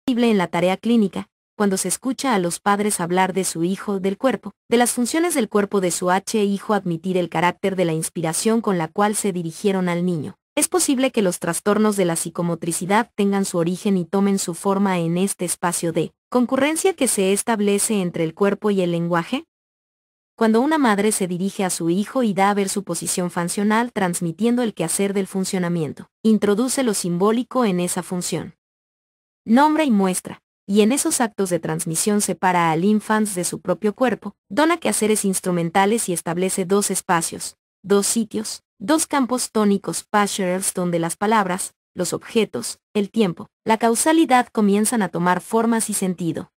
Speaker 1: en la tarea clínica, cuando se escucha a los padres hablar de su hijo del cuerpo, de las funciones del cuerpo de su hijo, admitir el carácter de la inspiración con la cual se dirigieron al niño. Es posible que los trastornos de la psicomotricidad tengan su origen y tomen su forma en este espacio de concurrencia que se establece entre el cuerpo y el lenguaje. Cuando una madre se dirige a su hijo y da a ver su posición funcional transmitiendo el quehacer del funcionamiento, introduce lo simbólico en esa función. Nombra y muestra, y en esos actos de transmisión separa al infans de su propio cuerpo, dona quehaceres instrumentales y establece dos espacios, dos sitios, dos campos tónicos pastorals donde las palabras, los objetos, el tiempo, la causalidad comienzan a tomar formas y sentido.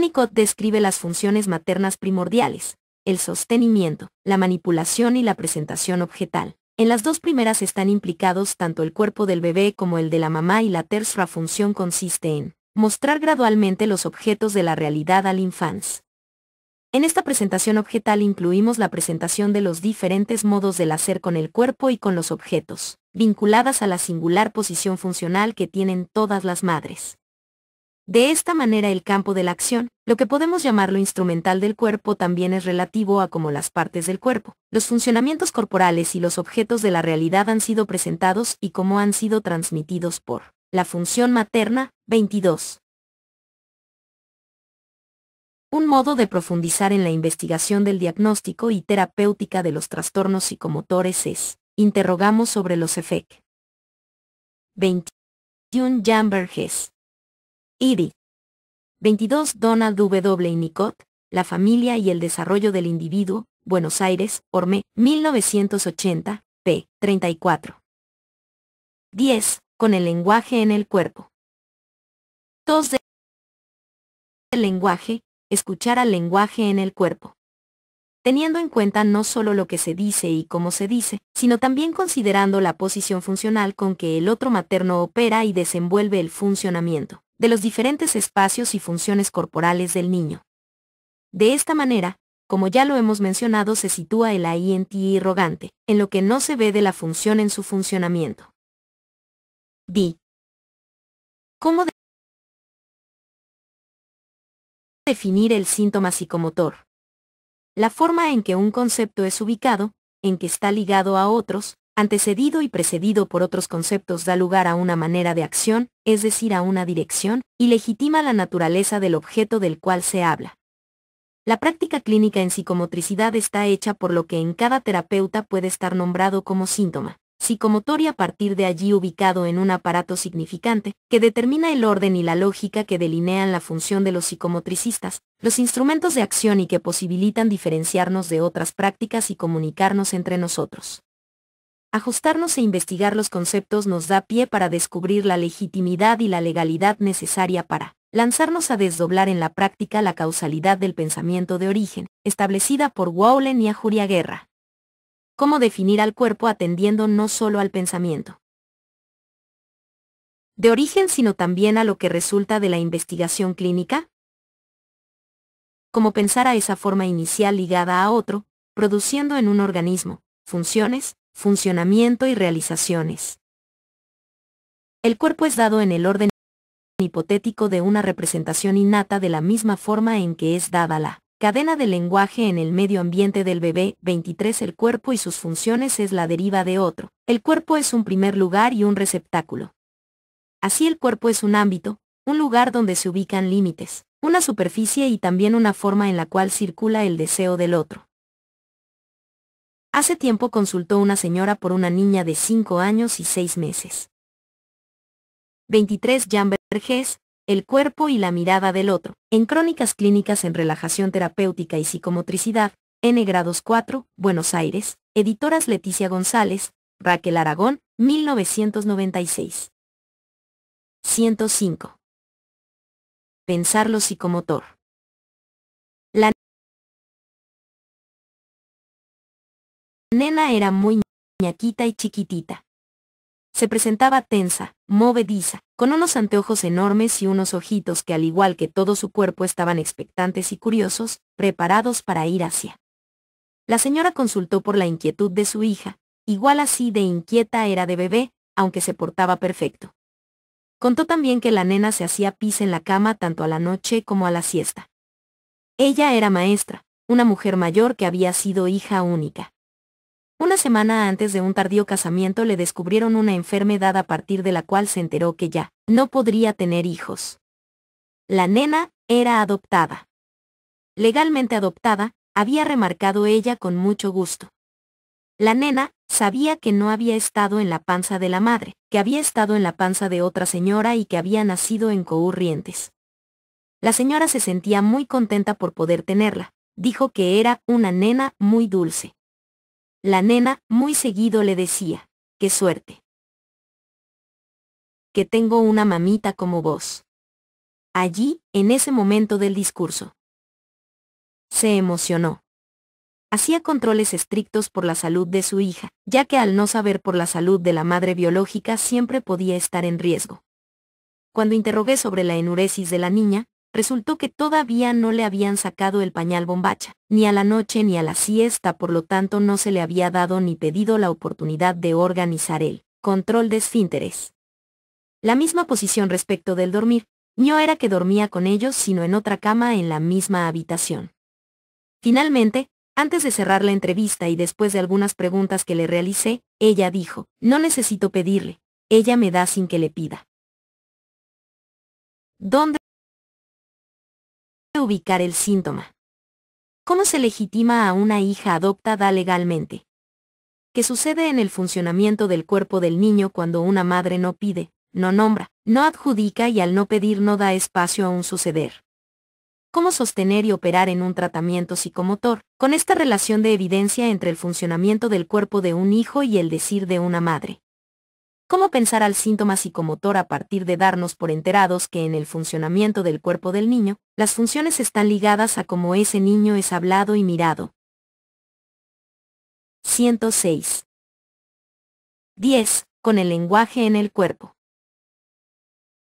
Speaker 1: Winnicott describe las funciones maternas primordiales, el sostenimiento, la manipulación y la presentación objetal. En las dos primeras están implicados tanto el cuerpo del bebé como el de la mamá y la tercera función consiste en mostrar gradualmente los objetos de la realidad al infans. En esta presentación objetal incluimos la presentación de los diferentes modos del hacer con el cuerpo y con los objetos, vinculadas a la singular posición funcional que tienen todas las madres. De esta manera el campo de la acción, lo que podemos llamar lo instrumental del cuerpo, también es relativo a cómo las partes del cuerpo, los funcionamientos corporales y los objetos de la realidad han sido presentados y cómo han sido transmitidos por la función materna. 22. Un modo de profundizar en la investigación del diagnóstico y terapéutica de los trastornos psicomotores es, interrogamos sobre los efectos. 21 Jan Vergés. Edith. 22 Donald W. Winnicott, La familia y el desarrollo del individuo, Buenos Aires, Orme, 1980, p. 34. 10. Con el lenguaje en el cuerpo. 2. Del lenguaje, escuchar al lenguaje en el cuerpo. Teniendo en cuenta no solo lo que se dice y cómo se dice, sino también considerando la posición funcional con que el otro materno opera y desenvuelve el funcionamiento de los diferentes espacios y funciones corporales del niño. De esta manera, como ya lo hemos mencionado, se sitúa el INT irrogante, en lo que no se ve de la función en su funcionamiento. D. ¿Cómo definir el síntoma psicomotor? La forma en que un concepto es ubicado, en que está ligado a otros, antecedido y precedido por otros conceptos, da lugar a una manera de acción, es decir, a una dirección, y legitima la naturaleza del objeto del cual se habla. La práctica clínica en psicomotricidad está hecha por lo que en cada terapeuta puede estar nombrado como síntoma psicomotor y a partir de allí ubicado en un aparato significante, que determina el orden y la lógica que delinean la función de los psicomotricistas, los instrumentos de acción y que posibilitan diferenciarnos de otras prácticas y comunicarnos entre nosotros. Ajustarnos e investigar los conceptos nos da pie para descubrir la legitimidad y la legalidad necesaria para lanzarnos a desdoblar en la práctica la causalidad del pensamiento de origen, establecida por Wowlen y Ajuriaguerra. ¿Cómo definir al cuerpo atendiendo no solo al pensamiento de origen sino también a lo que resulta de la investigación clínica? Como pensar a esa forma inicial ligada a otro, produciendo en un organismo, funciones, funcionamiento y realizaciones. El cuerpo es dado en el orden hipotético de una representación innata de la misma forma en que es dada la cadena del lenguaje en el medio ambiente del bebé. 23. El cuerpo y sus funciones es la deriva de otro. El cuerpo es un primer lugar y un receptáculo. Así el cuerpo es un ámbito, un lugar donde se ubican límites, una superficie y también una forma en la cual circula el deseo del otro. Hace tiempo consultó una señora por una niña de 5 años y 6 meses. 23. Jean Vergés, El cuerpo y la mirada del otro. En Crónicas clínicas en relajación terapéutica y psicomotricidad, N. Grados 4, Buenos Aires, editoras Leticia González, Raquel Aragón, 1996. 105. Pensar lo psicomotor. La nena era muy ñaquita y chiquitita. Se presentaba tensa, movediza, con unos anteojos enormes y unos ojitos que al igual que todo su cuerpo estaban expectantes y curiosos, preparados para ir hacia. La señora consultó por la inquietud de su hija, igual así de inquieta era de bebé, aunque se portaba perfecto. Contó también que la nena se hacía pis en la cama tanto a la noche como a la siesta. Ella era maestra, una mujer mayor que había sido hija única. Una semana antes de un tardío casamiento le descubrieron una enfermedad a partir de la cual se enteró que ya no podría tener hijos. La nena era adoptada. Legalmente adoptada, había remarcado ella con mucho gusto. La nena sabía que no había estado en la panza de la madre, que había estado en la panza de otra señora y que había nacido en Courrientes. La señora se sentía muy contenta por poder tenerla. Dijo que era una nena muy dulce. La nena muy seguido le decía, ¡qué suerte! Que tengo una mamita como vos. Allí, en ese momento del discurso. Se emocionó. Hacía controles estrictos por la salud de su hija, ya que al no saber por la salud de la madre biológica siempre podía estar en riesgo. Cuando interrogué sobre la enuresis de la niña, resultó que todavía no le habían sacado el pañal bombacha, ni a la noche ni a la siesta, por lo tanto no se le había dado ni pedido la oportunidad de organizar el control de esfínteres. La misma posición respecto del dormir, no era que dormía con ellos sino en otra cama en la misma habitación. Finalmente, antes de cerrar la entrevista y después de algunas preguntas que le realicé, ella dijo, no necesito pedirle, ella me da sin que le pida. ¿Dónde ubicar el síntoma? ¿Cómo se legitima a una hija adoptada legalmente? ¿Qué sucede en el funcionamiento del cuerpo del niño cuando una madre no pide, no nombra, no adjudica y al no pedir no da espacio a un suceder? ¿Cómo sostener y operar en un tratamiento psicomotor, con esta relación de evidencia entre el funcionamiento del cuerpo de un hijo y el decir de una madre? ¿Cómo pensar al síntoma psicomotor a partir de darnos por enterados que en el funcionamiento del cuerpo del niño, las funciones están ligadas a cómo ese niño es hablado y mirado? 106. 10. Con el lenguaje en el cuerpo.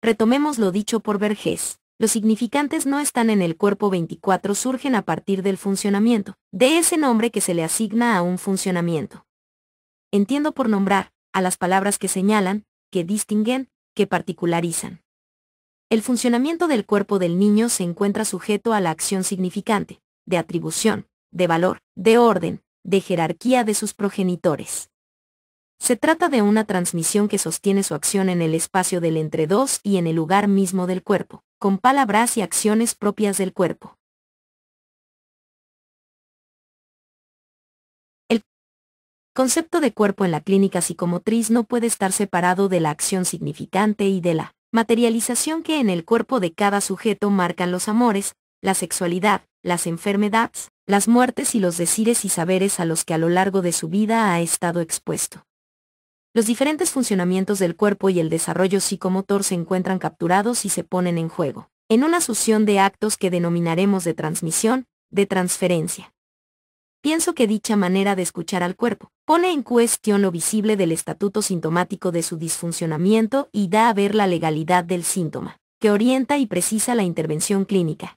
Speaker 1: Retomemos lo dicho por Vergés. Los significantes no están en el cuerpo. 24 surgen a partir del funcionamiento, de ese nombre que se le asigna a un funcionamiento. Entiendo por nombrar, a las palabras que señalan, que distinguen, que particularizan. El funcionamiento del cuerpo del niño se encuentra sujeto a la acción significante, de atribución, de valor, de orden, de jerarquía de sus progenitores. Se trata de una transmisión que sostiene su acción en el espacio del entre dos y en el lugar mismo del cuerpo, con palabras y acciones propias del cuerpo. El concepto de cuerpo en la clínica psicomotriz no puede estar separado de la acción significante y de la materialización que en el cuerpo de cada sujeto marcan los amores, la sexualidad, las enfermedades, las muertes y los decires y saberes a los que a lo largo de su vida ha estado expuesto. Los diferentes funcionamientos del cuerpo y el desarrollo psicomotor se encuentran capturados y se ponen en juego. en una sucesión de actos que denominaremos de transmisión, de transferencia. Pienso que dicha manera de escuchar al cuerpo pone en cuestión lo visible del estatuto sintomático de su disfuncionamiento y da a ver la legalidad del síntoma, que orienta y precisa la intervención clínica.